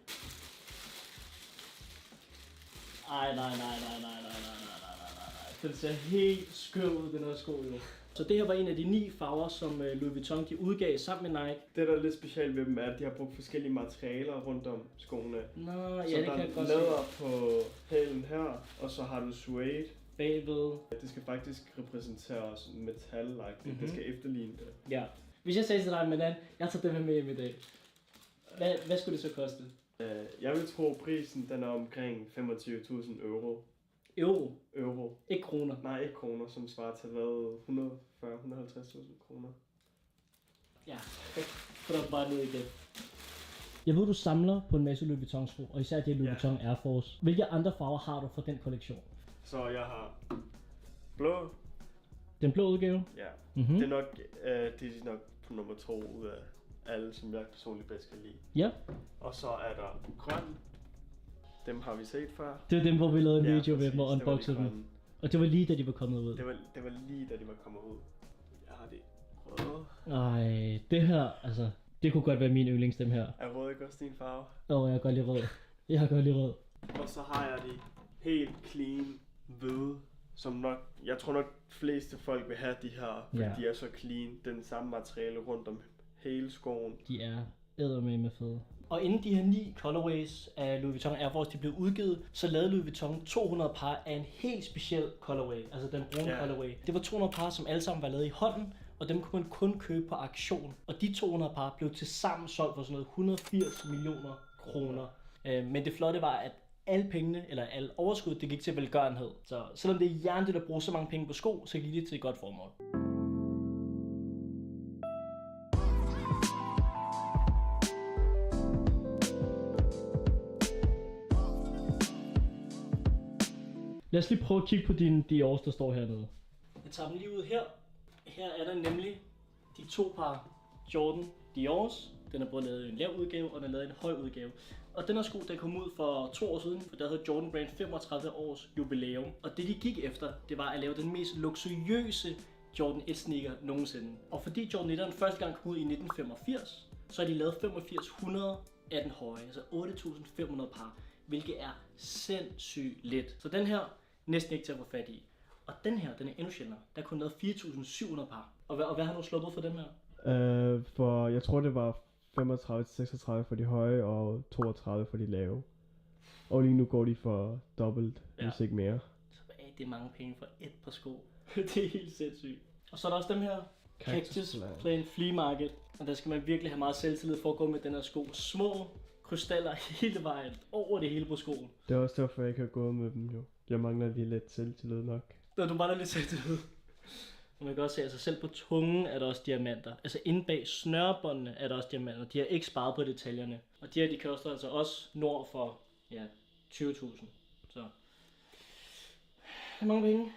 Ej, nej. Den ser helt skør ud, den her sko jo. Så det her var en af de 9 farver, som Louis Vuitton de udgav sammen med Nike. Det, der er lidt specielt ved dem, er, at de har brugt forskellige materialer rundt om skoene. Nå, så ja, det kan jeg godt se. Så der er læder på hælen her, og så har du suede bagved. Det skal faktisk repræsentere metal-like. Det skal efterligne det. Ja. Hvis jeg sagde til dig, Manan, jeg tager dem her med hjem i dag. Hvad skulle det så koste? Jeg vil tro, prisen den er omkring 25.000 euro. Euro? Ikke kroner? Nej, ikke kroner, som svarer til hvad? 140-150.000 kroner. Ja, få dig bare ned igen. Jeg ved, du samler på en masse Louis Vuitton sko, og især de Louis Vuitton Air Force. Hvilke andre farver har du fra den kollektion? Så jeg har blå. Den blå udgave? Ja. Mm-hmm. Det er nok på nummer 2 ud af alle, som jeg personligt bedst kan lide. Ja. Og så er der grøn. Dem har vi set før. Det var dem, hvor vi lavede en video med dem og unboxede dem. Og det var lige da de var kommet ud. Det var lige da de var kommet ud. Jeg har det røde. Ej, det her, altså, det kunne godt være min yndlings, dem her. Er rød ikke også din farve? Jeg kan godt lide rød. Jeg har godt lide rød. Og så har jeg de helt clean hvide, som nok, jeg tror nok fleste folk vil have de her, fordi de er så clean. Den samme materiale rundt om hele skoen. De er eddermame fede. Og inden de her 9 colorways af Louis Vuitton Air Force de blev udgivet, så lavede Louis Vuitton 200 par af en helt speciel colorway, altså den brune colorway. Det var 200 par, som alle sammen var lavet i hånden, og dem kunne man kun købe på auktion. Og de 200 par blev tilsammen solgt for sådan noget 180 millioner kroner. Men det flotte var, at alle pengene, eller alle overskud, det gik til velgørenhed. Så selvom det er hjernedødt at bruge så mange penge på sko, så gik det til et godt formål. Lad os lige prøve at kigge på dine Dior's, der står hernede. Jeg tager dem lige ud her. Her er der nemlig de 2 par Jordan Dior's. Den er både lavet i en lav udgave, og den er lavet i en høj udgave. Og den her sko, der kom ud for 2 år siden, for der havde Jordan Brand 35 års jubilæum. Og det de gik efter, det var at lave den mest luksuriøse Jordan 1 sneaker nogensinde. Og fordi Jordan 1'eren første gang kom ud i 1985, så har de lavet 8500 af den høje, altså 8500 par. Hvilket er sindssygt let. Så den her næsten ikke til at få fat i. Og den her, den er endnu sjældnere. Der er kun lavet 4700 par. Og hvad har du sluppet for dem her? For jeg tror det var 35-36 for de høje og 32 for de lave. Og lige nu går de for dobbelt, hvis ikke mere. Så det er mange penge for et par sko. Det er helt sindssygt. Og så er der også dem her. Cactus Plain Flea Market. Og der skal man virkelig have meget selvtillid for at gå med den her sko. Små krystaller hele vejen over det hele på skoen. Det er også derfor, jeg ikke har gået med dem jo. Jeg mangler lige lidt selvtillid nok. Du mangler lidt selvtillid. Og man kan også se, altså selv på tungen er der også diamanter. Altså inde bag snørebåndene er der også diamanter. De har ikke sparet på detaljerne. Og de her, de koster altså også nord for 20.000. Så det er mange penge.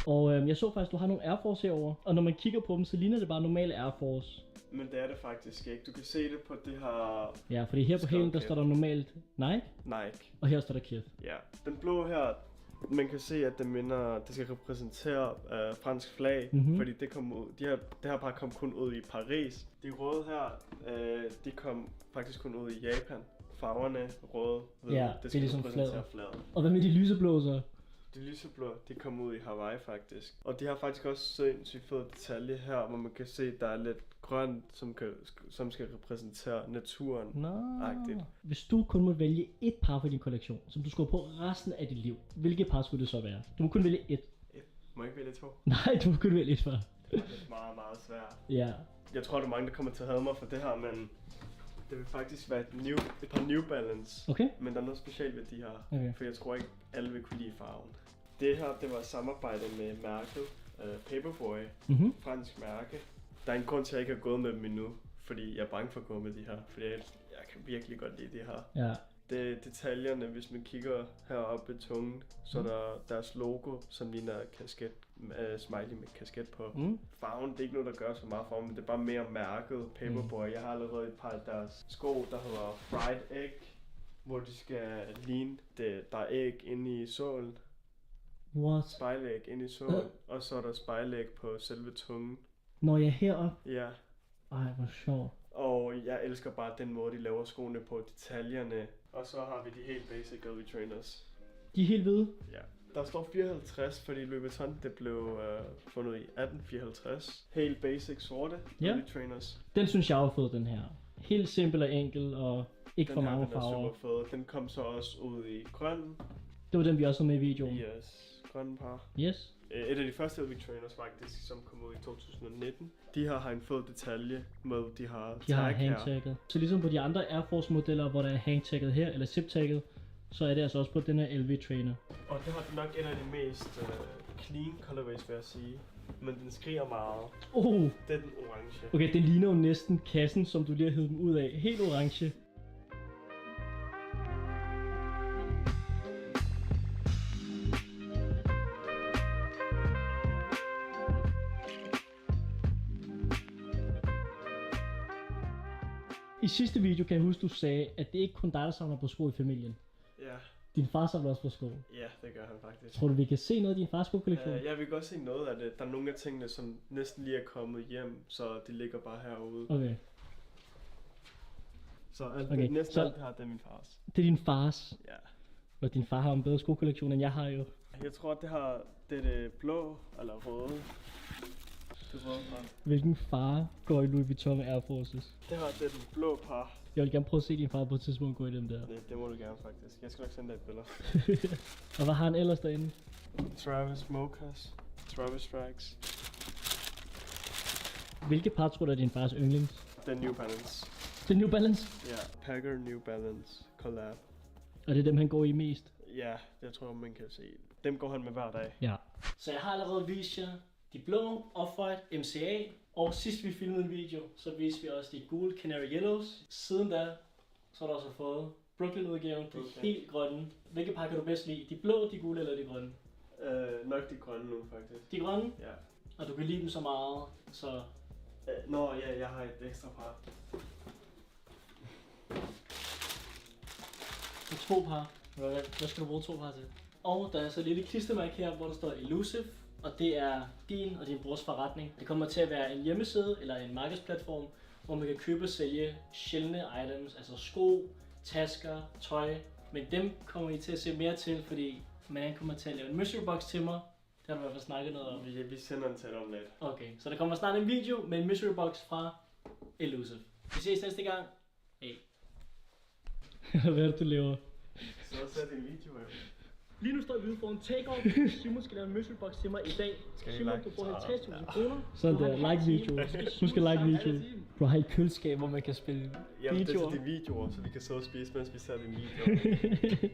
Og jeg så faktisk, du har nogle Air Force herovre. Og når man kigger på dem, så ligner det bare normale Air Force. Men det er det faktisk ikke. Du kan se det på det her... Ja, fordi her på hælen, der står der normalt Nike. Nike. Og her står der Kith. Ja. Den blå her, man kan se, at det skal repræsentere fransk flag. Fordi det kom ud, det her par kom kun ud i Paris. De røde her, de kom faktisk kun ud i Japan. Farverne røde, hvid, ja, det skal ligesom repræsentere flaget. Og hvad med de lyseblå så? De lyseblå, de kom ud i Hawaii faktisk. Og de har faktisk også sindssygt fed detalje her, hvor man kan se, der er lidt grønt, som skal repræsentere naturen. Nå. Hvis du kun må vælge et par for din kollektion, som du skulle på resten af dit liv, hvilket par skulle det så være? Du må kun vælge et. Må jeg ikke vælge to? Nej, du må kun vælge et par. Det er meget, meget svært. Ja. Jeg tror, der er mange, der kommer til at have mig for det her, men det vil faktisk være et par New Balance. Okay. Men der er noget specielt ved de her, okay. For jeg tror ikke, alle vil kunne lide farven. Det her, det var et samarbejde med mærket Paperboy, fransk mærke. Der er en grund til, at jeg ikke har gået med dem endnu, fordi jeg er bange for at gå med de her, fordi jeg kan virkelig godt lide de her. Ja. Det er detaljerne, hvis man kigger heroppe ved tungen, så er der deres logo, som ligner kasket, smiley med kasket på. Farven, det er ikke noget, der gør så meget for mig, men det er bare mere mærket Paperboy. Jeg har allerede et par af deres sko, der hedder Fried Egg, hvor de skal ligne, der er æg inde i sålen. What? Spejlæg inde i sålen, og så er der spejlæg på selve tungen. Når jeg er heroppe? Ja. Ej, hvor sjovt. Og jeg elsker bare den måde, de laver skoene på, detaljerne. Og så har vi de helt basic LV Trainers. De er helt hvide? Ja. Der står 54, fordi Louis Vuitton det blev fundet i 1854. Helt basic sorte LV Trainers. Den synes jeg er fed, den her. Helt simpel og enkel, og ikke den for mange farver. farver. Den er super fed. Den kom så også ud i grøn. Det var den, vi også havde med i videoen. Yes, grønne par. Yes. Et af de første LV Trainers faktisk, som kom ud i 2019. De her har en fed detalje med, de har hangtagget. Så ligesom på de andre Air Force modeller, hvor der er hangtagget her, eller zip-tagget, så er det altså også på den her LV Trainer. Og det har nok en af de mest clean colorways, vil jeg sige. Men den skriger meget. Det er den orange. Okay, den ligner jo næsten kassen, som du lige har hævet dem ud af. Helt orange. I sidste video kan jeg huske, du sagde, at det ikke kun dig, der samler på sko i familien. Ja. Din far samler også på sko. Ja, det gør han faktisk. Tror du, vi kan se noget af din fars skokollektion? Ja, vi kan godt se noget af det. Der er nogle af tingene, som næsten lige er kommet hjem, så de ligger bare herude. Okay. Så næsten alt her, det er min fars. Det er din fars? Ja. Og din far har en bedre skokollektion, end jeg har jo. Jeg tror, det er det blå eller røde. Hvilken far går i Louis Vuitton Air Forces? Det her, det er den blå par. Jeg vil gerne prøve at se din far på et tidspunkt gå i dem der. Det må du gerne faktisk. Jeg skal nok sende dig et billede. Og hvad har han ellers derinde? Travis Mochas. Travis Strikes. Hvilke par tror du er din fars yndlings? Det er New Balance. Det er New Balance? Ja, Packer New Balance collab. Og det er dem, han går i mest? Ja, det tror jeg, man kan se. Dem går han med hver dag. Ja. Så jeg har allerede vist jer de blå, Off-White, MCA. Og sidst vi filmede en video, så viste vi også de gule Canary Yellows. Siden da, så har du også fået Brooklyn-udgaven, de helt grønne. Hvilke par kan du bedst lide? De blå, de gule eller de grønne? Nok de grønne nu, faktisk. De grønne? Ja. Og du kan lide dem så meget, så... Ja, jeg har et ekstra par. Det er 2 par. Hvad skal du bruge 2 par til? Og der er så et lille klistermærke her, hvor der står Elusive. Og det er din og din brors forretning. Det kommer til at være en hjemmeside eller en markedsplatform, hvor man kan købe og sælge sjældne items, altså sko, tasker, tøj. Men dem kommer I til at se mere til, fordi man kommer til at lave en mystery box til mig. Det har du i hvert fald snakket noget om. Vi sender den til dig om lidt. Okay, så der kommer snart en video med en mystery box fra Elusive. Vi ses næste gang. Hey. Hvad er det, du laver? Så sæt en video af. Lige nu står vi ude for en take-off. Simon skal lave en mystery box til mig i dag. Simon, du får 50.000 kroner. Sådan der, like video. Husk at like video. Du har et køleskab, hvor man kan spille videoer. Jamen, det er til de videoer, så vi kan sidde og spise, mens vi ser din video.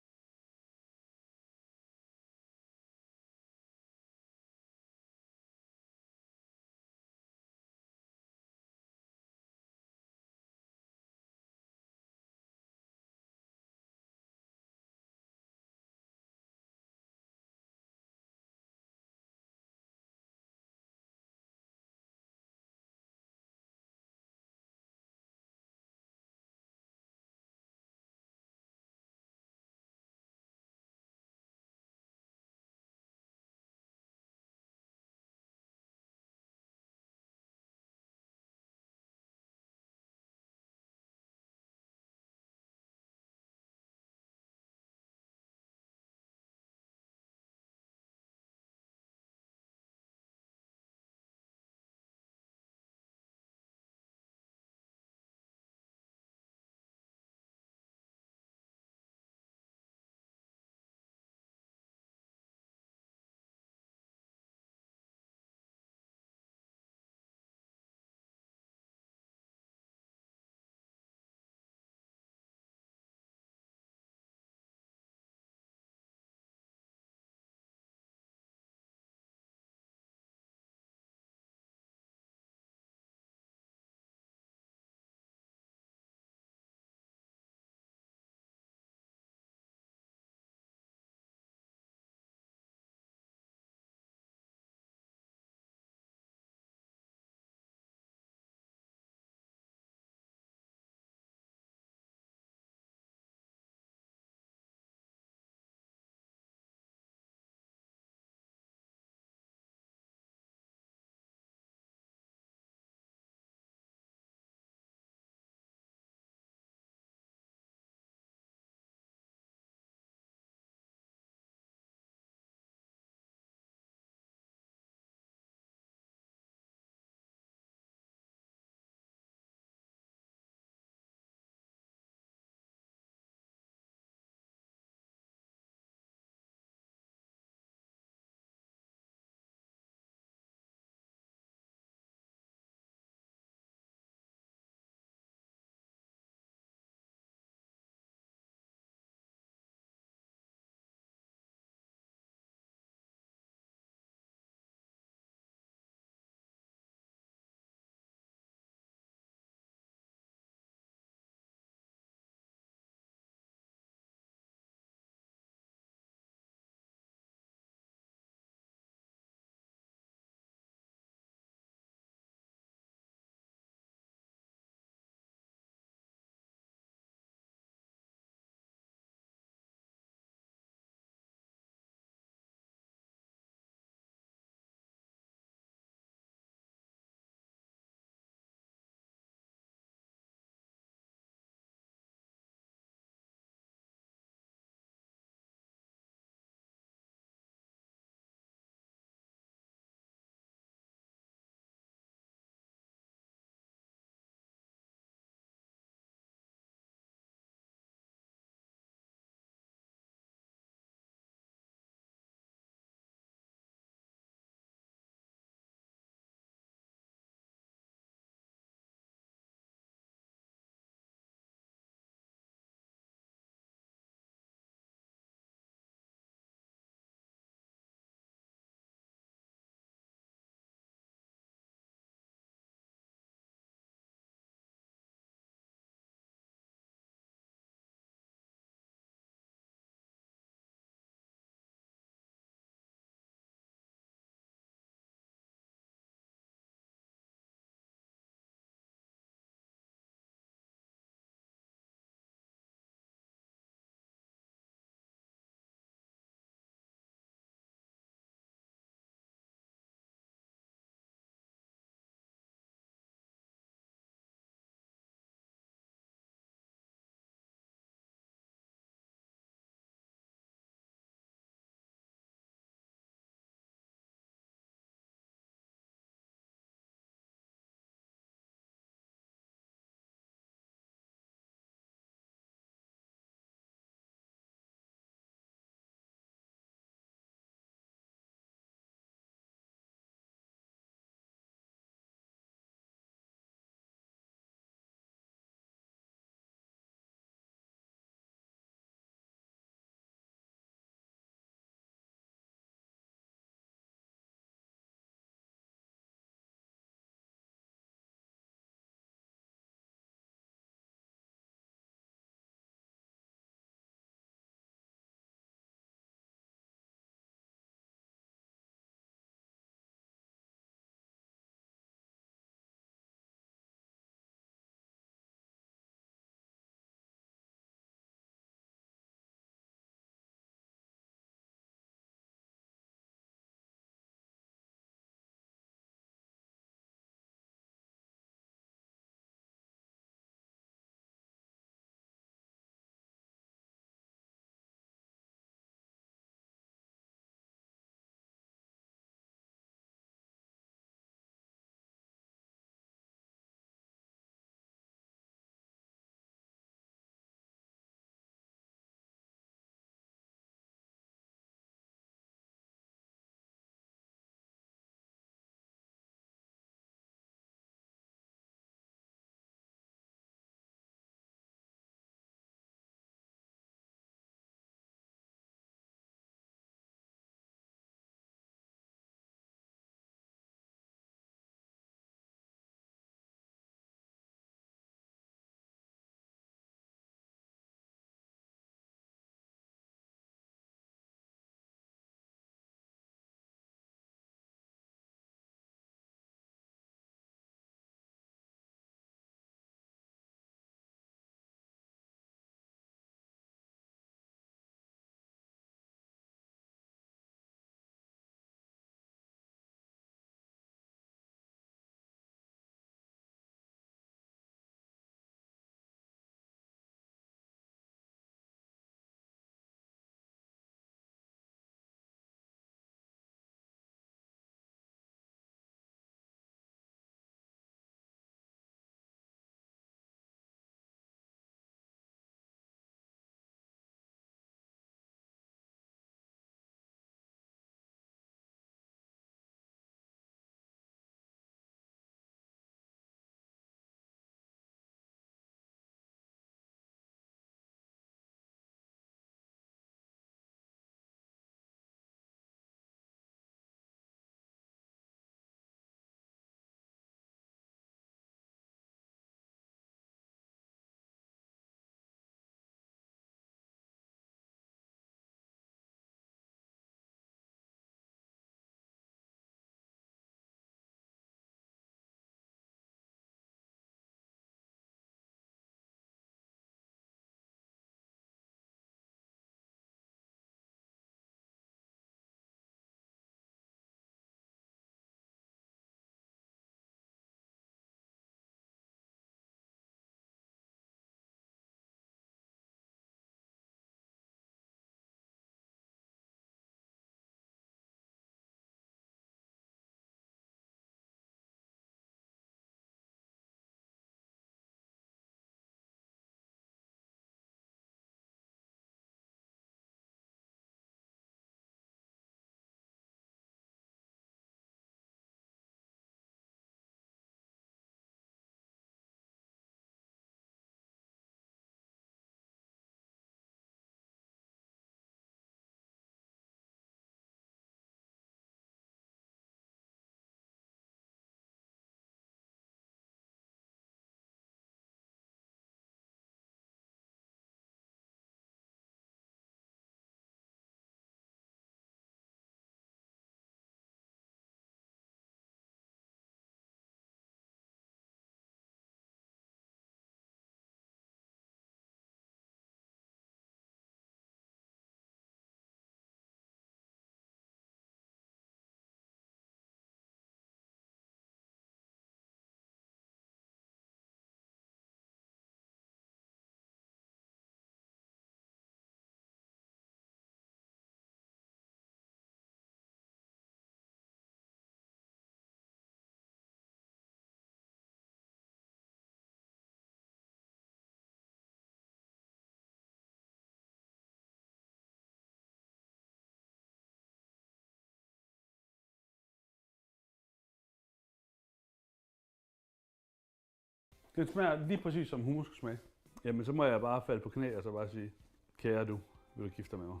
Den smager lige præcis som hummus skal smage. Jamen, så må jeg bare falde på knæ og så bare sige, kære du, vil du gifte dig med mig?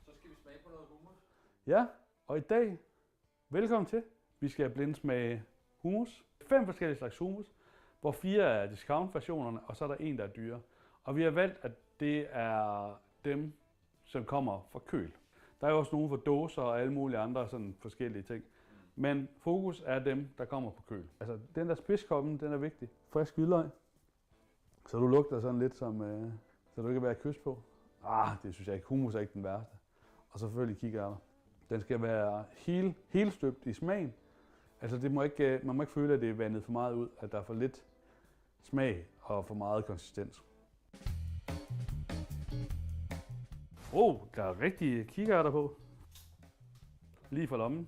Så skal vi smage på noget hummus. Ja, og i dag, velkommen til. Vi skal blindsmage hummus. 5 forskellige slags hummus, hvor 4 er discount-versionerne, og så er der en, der er dyre. Og vi har valgt, at det er dem, som kommer fra køl. Der er jo også nogle fra dåser og alle mulige andre sådan forskellige ting. Men fokus er dem, der kommer på køl. Altså, den der spidskoppen, den er vigtig. Frisk hvidløg. Så du lugter sådan lidt som, så du ikke kan være kys på. Det synes jeg ikke. Hummus er ikke den værste. Og selvfølgelig kikærter. Den skal være helt støbt i smagen. Altså, det må ikke, man må ikke føle, at det er vandet for meget ud, at der er for lidt smag og for meget konsistens. Der er rigtige kikærter på. Lige fra lommen.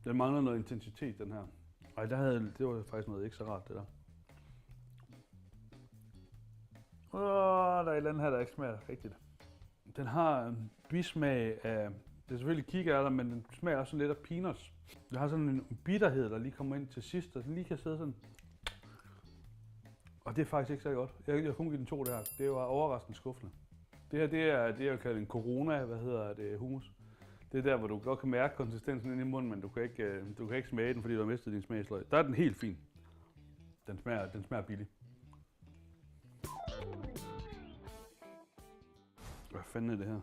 Den mangler noget intensitet, den her. Ej, det var faktisk noget ikke så rart, det der. Der er et eller andet her, der ikke smager rigtigt. Den har en bismag af, det er selvfølgelig kikærter, men den smager også lidt af peanuts. Det har sådan en bitterhed, der lige kommer ind til sidst, og den lige kan sidde sådan. Og det er faktisk ikke så godt. Jeg har kun givet den 2 der. Det var overraskende skuffende. Det her, det er det, jeg kalder en corona, hummus. Det er der, hvor du godt kan mærke konsistensen ind i munden, men du kan ikke smage den, fordi du har mistet din smagsløg. Der er den helt fin. Den smager billig. Hvad fanden er det her?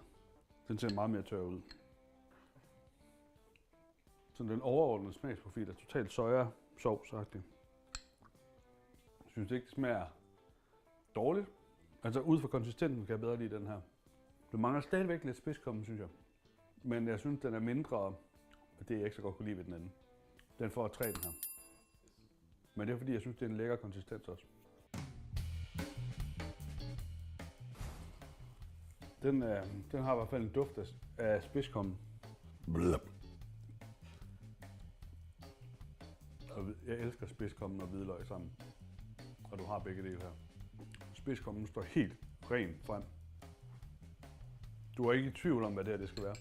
Den ser meget mere tør ud. Så den overordnede smagsprofil er totalt soja-sovs-agtig. Jeg synes ikke, det smager dårligt. Altså ud fra konsistensen kan jeg bedre lide den her. Det mangler stadigvæk lidt spidskommen, synes jeg. Men jeg synes, den er mindre, og det jeg ikke så godt kunne lide ved den anden. Den får 3, den her. Men det er fordi, jeg synes, det er en lækker konsistens også. Den har i hvert fald en duft af spidskommen. Og jeg elsker spidskommen og hvidløg sammen. Og du har begge dele her. Spidskommen står helt ren frem. Du er ikke i tvivl om, hvad det her det skal være.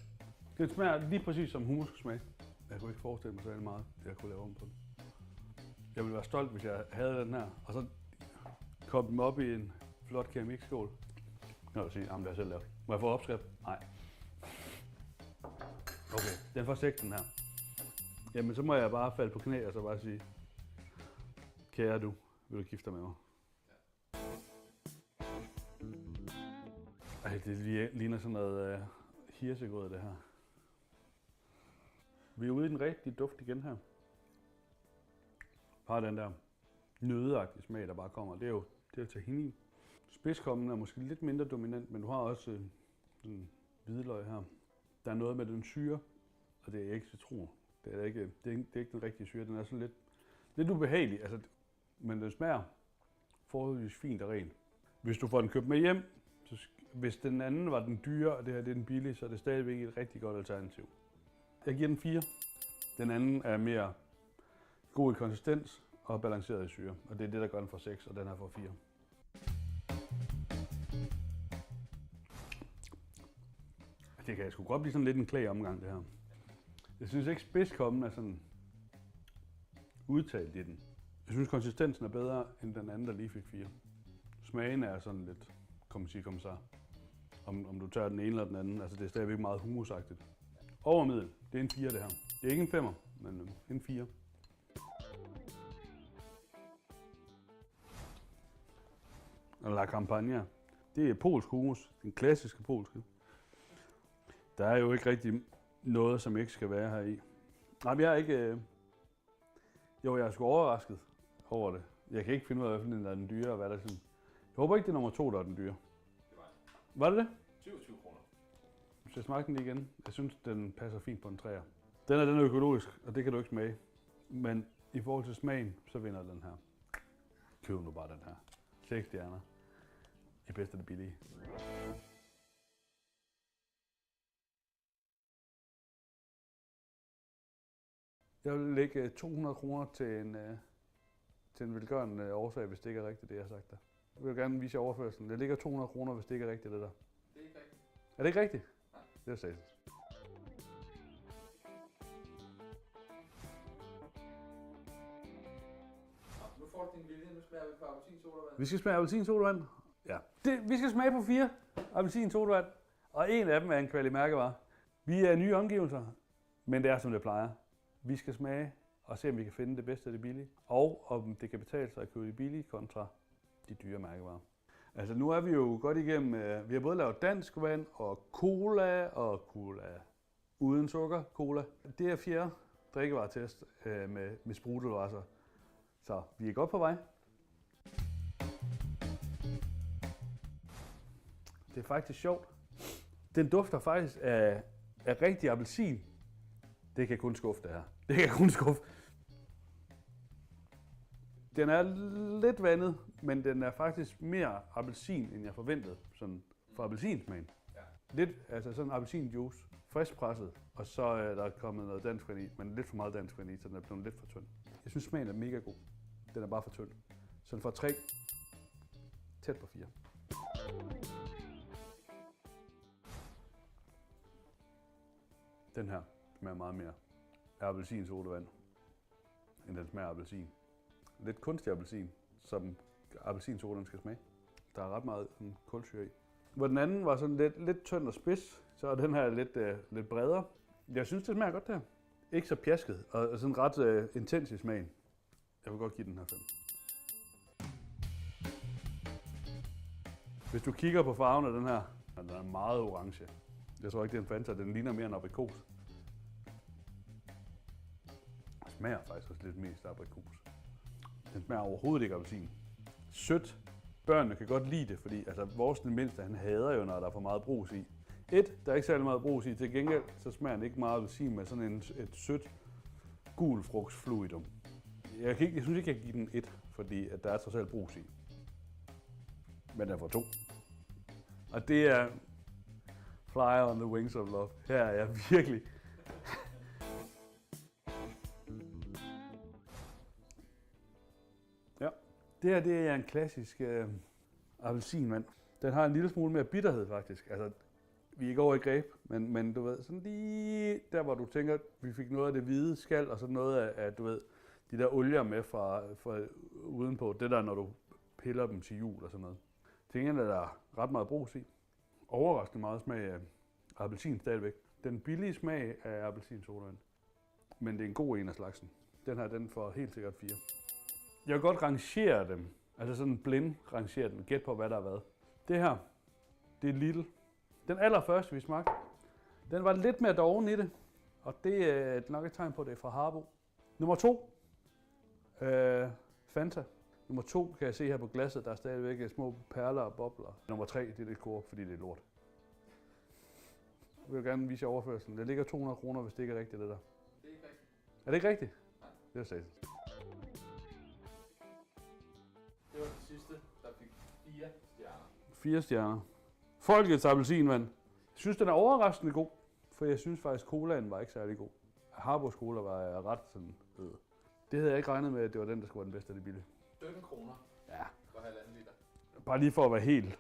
Den smager lige præcis som hummus skal smage. Jeg kunne ikke forestille mig særlig meget, det jeg kunne lave om på den. Jeg ville være stolt, hvis jeg havde den her, og så kom den op i en flot keramikskål. Jeg vil sige, det har jeg selv lavet. Må jeg få opskrift? Nej. Okay, den får 6, den her. Jamen, så må jeg bare falde på knæ og så bare sige, kære du, vil du gifte dig med mig? Ej, det ligner sådan noget hirsegrød, det her. Vi er ude i den rigtige duft igen her. Bare den der nøddeagtige smag, der bare kommer. Det er jo tahini. Spidskommen er måske lidt mindre dominant, men du har også den hvidløg her. Der er noget med den syre, og det er ikke citron. Det er ikke den rigtige syre. Den er sådan lidt ubehagelig, altså, men den smager forholdsvis fint og ren. Hvis du får den købt med hjem, så hvis den anden var den dyre, og det her det er den billige, så er det stadigvæk et rigtig godt alternativ. Jeg giver den 4. Den anden er mere god i konsistens og balanceret i syre, og det er det, der gør den for 6, og den her for 4. Det kan sgu godt blive sådan lidt en klæg omgang, det her. Jeg synes ikke, spidskommen er sådan udtalt i den. Jeg synes, konsistensen er bedre end den anden, der lige fik 4. Smagen er sådan lidt, kommissar. Om du tager den ene eller den anden, altså det er stadigvæk meget hummusagtigt. Over middel, det er en 4 det her. Det er ikke en 5'er, men en 4. La Campagna. Det er polsk hummus, den klassiske polske. Der er jo ikke rigtig noget, som ikke skal være her i. Nej, jeg er ikke... Jo, jeg er sgu overrasket over det. Jeg kan ikke finde ud af, hvilken der er den dyre, og hvad der er sådan. Jeg håber ikke, det er nummer 2, der er den dyre. Var det det? 27 kroner. Så jeg smagte den lige igen. Jeg synes, den passer fint på en 3'er. Den er økologisk, og det kan du ikke smage. Men i forhold til smagen, så vinder den her. Køb nu bare den her. 6 stjerner. Det bedste af det billige. Jeg vil lægge 200 kroner til en velgørende årsag, hvis det ikke er rigtigt, det jeg har sagt der. Jeg vil gerne vise jer overførselen. Jeg lægger 200 kroner, hvis det ikke er rigtigt, det der. Det er ikke rigtigt. Er det ikke rigtigt? Nej. Det er satans. får du din vilje. Nu smager vi på appelsinsodavand. Vi skal smage appelsinsodavand? Ja. Vi skal smage på 4 appelsinsodavand, og en af dem er en kvalitetmærkevare. Vi er nye omgivelser, men det er som det plejer. Vi skal smage og se, om vi kan finde det bedste af det billige, og om det kan betale sig at købe det billige kontra de dyre mærkevarer. Altså nu er vi jo godt igennem, vi har både lavet dansk vand og cola uden sukker, cola. Det er 4. drikkevaretest med sprudelrasser, så vi er godt på vej. Det er faktisk sjovt. Den dufter faktisk af rigtig appelsin. Det kan kun skuffe det her. Det kan kun skuffe. Den er lidt vandet, men den er faktisk mere appelsin, end jeg forventede, sådan for appelsinsmagen. Ja. Lidt, altså sådan appelsinjuice, frisk presset, og så er der kommet noget dansk vand i, men lidt for meget dansk vand i, så den er blevet lidt for tynd. Jeg synes smagen er mega god. Den er bare for tynd. Så den får 3, tæt på 4. Den her smager meget mere af appelsinsodavand, end den smager af appelsin. Lidt kunstig appelsin, som appelsinsodaen skal smage. Der er ret meget kulsyre i. Hvor den anden var sådan lidt tynd og spids, så er den her lidt bredere. Jeg synes, det smager godt der. Ikke så pjasket, og sådan ret intens i smagen. Jeg vil godt give den her 5. Hvis du kigger på farven af den her, den er meget orange. Jeg tror ikke, det er en Fanta, den ligner mere en aprikos. Den smager faktisk også lidt mest af aprikos. Den smager overhovedet ikke appelsin. Sødt. Børnene kan godt lide det, fordi altså, vores den mindste, han hader jo, når der er for meget brus i. Der er ikke særlig meget brus i. Til gengæld så smager den ikke meget appelsin med sådan et sødt gul frugtsfluidum. Jeg synes ikke, jeg kan give den 1, fordi at der er trods alt brus i. Men den får 2. Og det er Fly on the Wings of Love. Her er jeg virkelig. Ja, det her det er en klassisk appelsinvand. Den har en lille smule mere bitterhed faktisk. Altså, vi er ikke over i greb, men du ved, sådan lige der hvor du tænker, vi fik noget af det hvide skal, og så noget af du ved, de der olier med fra udenpå. Det der, når du piller dem til jul og sådan noget. Til gengæld er der ret meget brus i. Overraskende meget smag af appelsin stadigvæk. Den billige smag af appelsinsodavand. Men det er en god en af slagsen. Den her, den får helt sikkert 4. Jeg vil godt rangere dem. Altså sådan blind rangere dem. Gæt på, hvad der har været. Det her, det er Lidl. Den allerførste, vi smagte, den var lidt mere doven i det. Og det er nok et tegn på, det er fra Harbo. Nummer 2, Fanta. Nummer 2 kan jeg se her på glasset, der er stadigvæk små perler og bobler. Nummer 3, det er lidt korrupt, fordi det er lort. Jeg vil gerne vise jer overførselen. Det ligger 200 kroner, hvis det ikke er rigtigt, det der. Det er ikke rigtigt. Er det ikke rigtigt? Nej. Det er satans. Det var den sidste, der fik 4 stjerner. 4 stjerner. Folkets appelsinvand. Jeg synes, den er overraskende god, for jeg synes faktisk, colaen var ikke særlig god. Harbos cola var ret sådan Det havde jeg ikke regnet med, at det var den, der skulle være den bedste af det billige. 17 kroner. Ja. For 1,5 liter. Bare lige for at være helt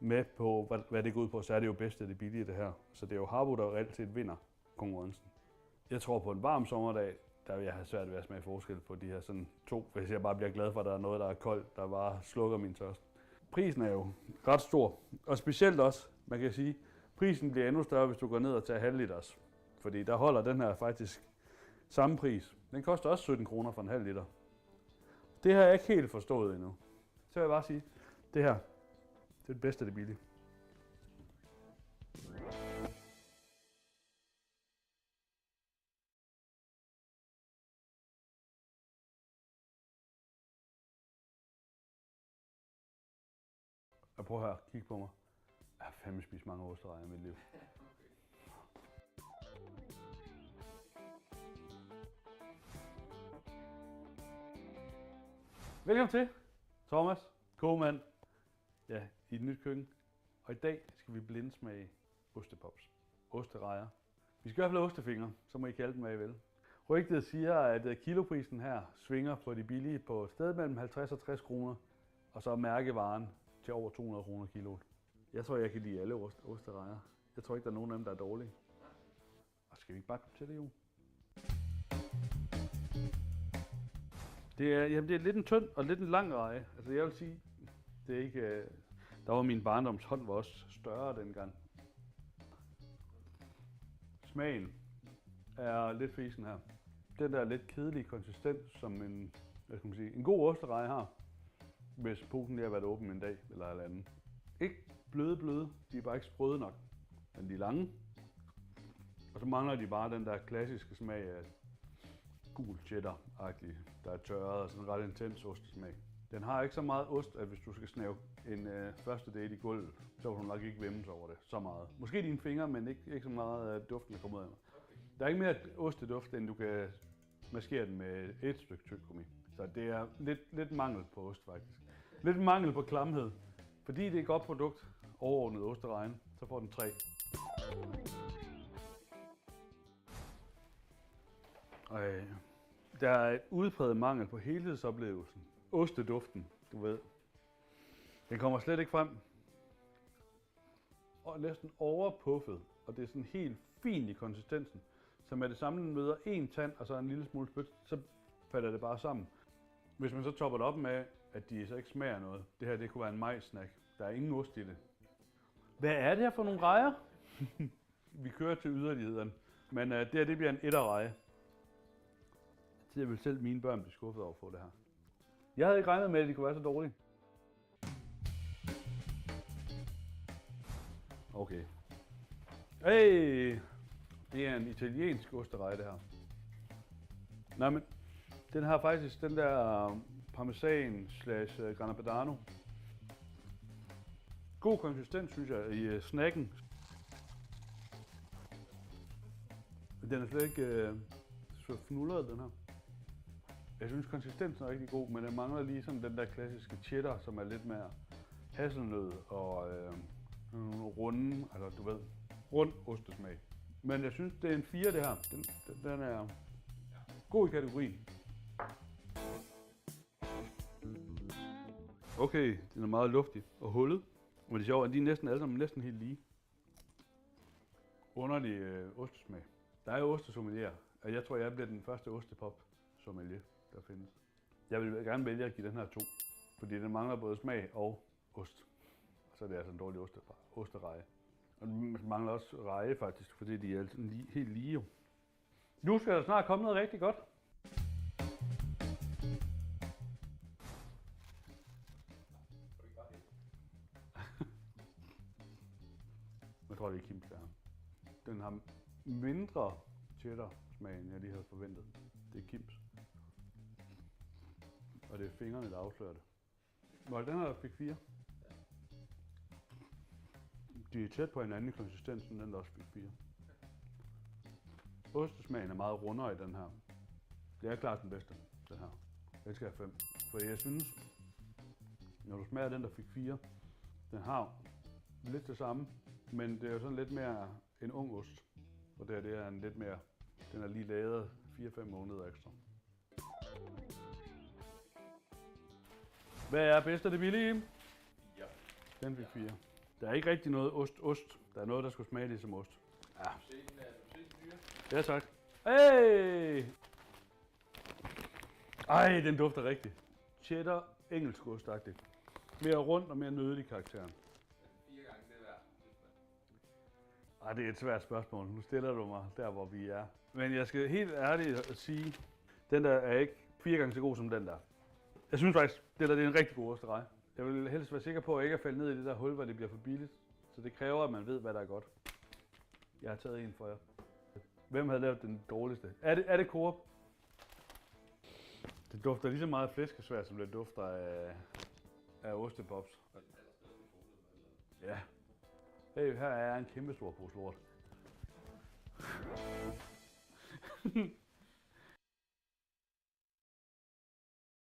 med på, hvad det går ud på, så er det jo bedst af det billige, det her. Så det er jo Harbo, der reelt set vinder konkurrencen. Jeg tror på en varm sommerdag, der vil jeg have svært ved at smage forskel på de her sådan 2, hvis jeg bare bliver glad for, at der er noget, der er koldt, der bare slukker min tørst. Prisen er jo ret stor, og specielt også, man kan sige, prisen bliver endnu større, hvis du går ned og tager halv liters. Fordi der holder den her faktisk samme pris. Den koster også 17 kroner for en halv liter. Det har jeg ikke helt forstået endnu. Så vil jeg bare sige, det her, det er det bedste af det billige. Og prøv her, kig på mig. Jeg har fandme spist mange osterejer i mit liv. Velkommen til, Thomas, kogemand, ja, i et nyt køkken. Og i dag skal vi blindsmage ostepops, osterejer. Vi skal i hvert fald have ostefingre, så må I kalde dem, hvad I vil. Rygtet siger, at kiloprisen her svinger på de billige på et sted mellem 50 og 60 kroner, og så mærkevaren til over 200 kroner kiloet. Jeg tror, jeg kan lide alle osterejer. Jeg tror ikke, der er nogen af dem, der er dårlige. Og skal vi ikke bare komme til det, jo? Det er lidt en tynd og lidt en lang reje. Altså jeg vil sige, det er ikke... Der var min barndoms hånd var også større dengang. Smagen er lidt fisen her. Den der lidt kedelige konsistens, som en, hvad skal man sige, en god ostereje har, hvis posen lige har været åben en dag eller et andet. Ikke bløde, de er bare ikke sprøde nok, men de er lange. Og så mangler de bare den der klassiske smag af gul cheddar-agtig, der er tørret og sådan en ret intens ostesmag. Den har ikke så meget ost, at hvis du skal snæve en første date i gulvet, så vil du nok ikke vemmes over det så meget. Måske dine fingre, men ikke så meget af duften, der kommer ud af mig. Der er ikke mere osteduft, end du kan maskere den med et stykke tyggegummi. Så det er lidt mangel på ost faktisk. Lidt mangel på klamhed. Fordi det er et godt produkt, overordnet osterejen, så får den 3. Der er et udpræget mangel på helhedsoplevelsen. Osteduften, du ved. Den kommer slet ikke frem. Og næsten overpuffet. Og det er sådan helt fint i konsistensen. Så med det samme møder en tand og så en lille smule spyt, så falder det bare sammen. Hvis man så topper det op med, at de så ikke smager noget. Det her, det kunne være en majssnack. Der er ingen ost i det. Hvad er det her for nogle rejer? Vi kører til yderlighederne. Men det her, det bliver en etterreje. Jeg vil selv mine børn blive skuffet over at få det her. Jeg havde ikke regnet med, at de kunne være så dårlige. Okay. Hey! Det er en italiensk ostereje, det her. Nej, men den har faktisk den der parmesan / grana padano. God konsistens, synes jeg, i snacken. Den er slet ikke så fnullet, den her. Jeg synes, konsistensen er rigtig god, men den mangler lige sådan den der klassiske cheddar, som er lidt mere hasselnød og runde, altså du ved, rund ostesmag. Men jeg synes, det er en 4, det her. Den er god i kategorien. Okay, den er meget luftig og hullet. Men det er sjovt, at de er næsten alle sammen næsten helt lige. Underlig ostesmag. Der er jo ostesommelier, og jeg tror, jeg bliver den første ostepop-sommelier, der findes. Jeg vil gerne vælge at give den her 2, fordi den mangler både smag og ost. Og så er det altså en dårlig ostereje. Og den mangler også reje faktisk, fordi de er helt lige jo. Nu skal der snart komme noget rigtig godt. Jeg tror, det er Kims der. Den har mindre cheddar-smag, end jeg lige havde forventet. Det er Kims. Og det er fingrene, der afslører det. Var det den her, der fik 4? De er tæt på hinanden i konsistensen, den der også fik 4. Ostesmagen er meget rundere i den her. Det er klart den bedste, den her. Den skal have 5. For jeg synes, når du smager den, der fik 4, den har lidt det samme, men det er jo sådan lidt mere en ung ost. Og det er en lidt mere, den er lige lavet 4-5 måneder ekstra. Hvad er bedst af det billige? Ja. Den fik 4. Der er ikke rigtig noget ost. Der er noget, der skulle smage ligesom ost. Ja. Ja, tak. Hey! Ej, den dufter rigtigt. Cheddar, engelsk ostagtigt. Mere rundt og mere nødelig karakteren. 4 gange det værd. Ej, det er et svært spørgsmål. Nu stiller du mig der, hvor vi er. Men jeg skal helt ærligt at sige, den der er ikke 4 gange så god som den der. Jeg synes faktisk, det er en rigtig god osterej. Jeg vil helst være sikker på, at jeg ikke er faldet ned i det der hul, hvor det bliver for billigt. Så det kræver, at man ved, hvad der er godt. Jeg har taget en for jer. Hvem havde lavet den dårligste? Er det Coop? Det dufter lige så meget flæskesvær, som det dufter af ostepops. Ja. Hey, her er en kæmpe stor pose lort.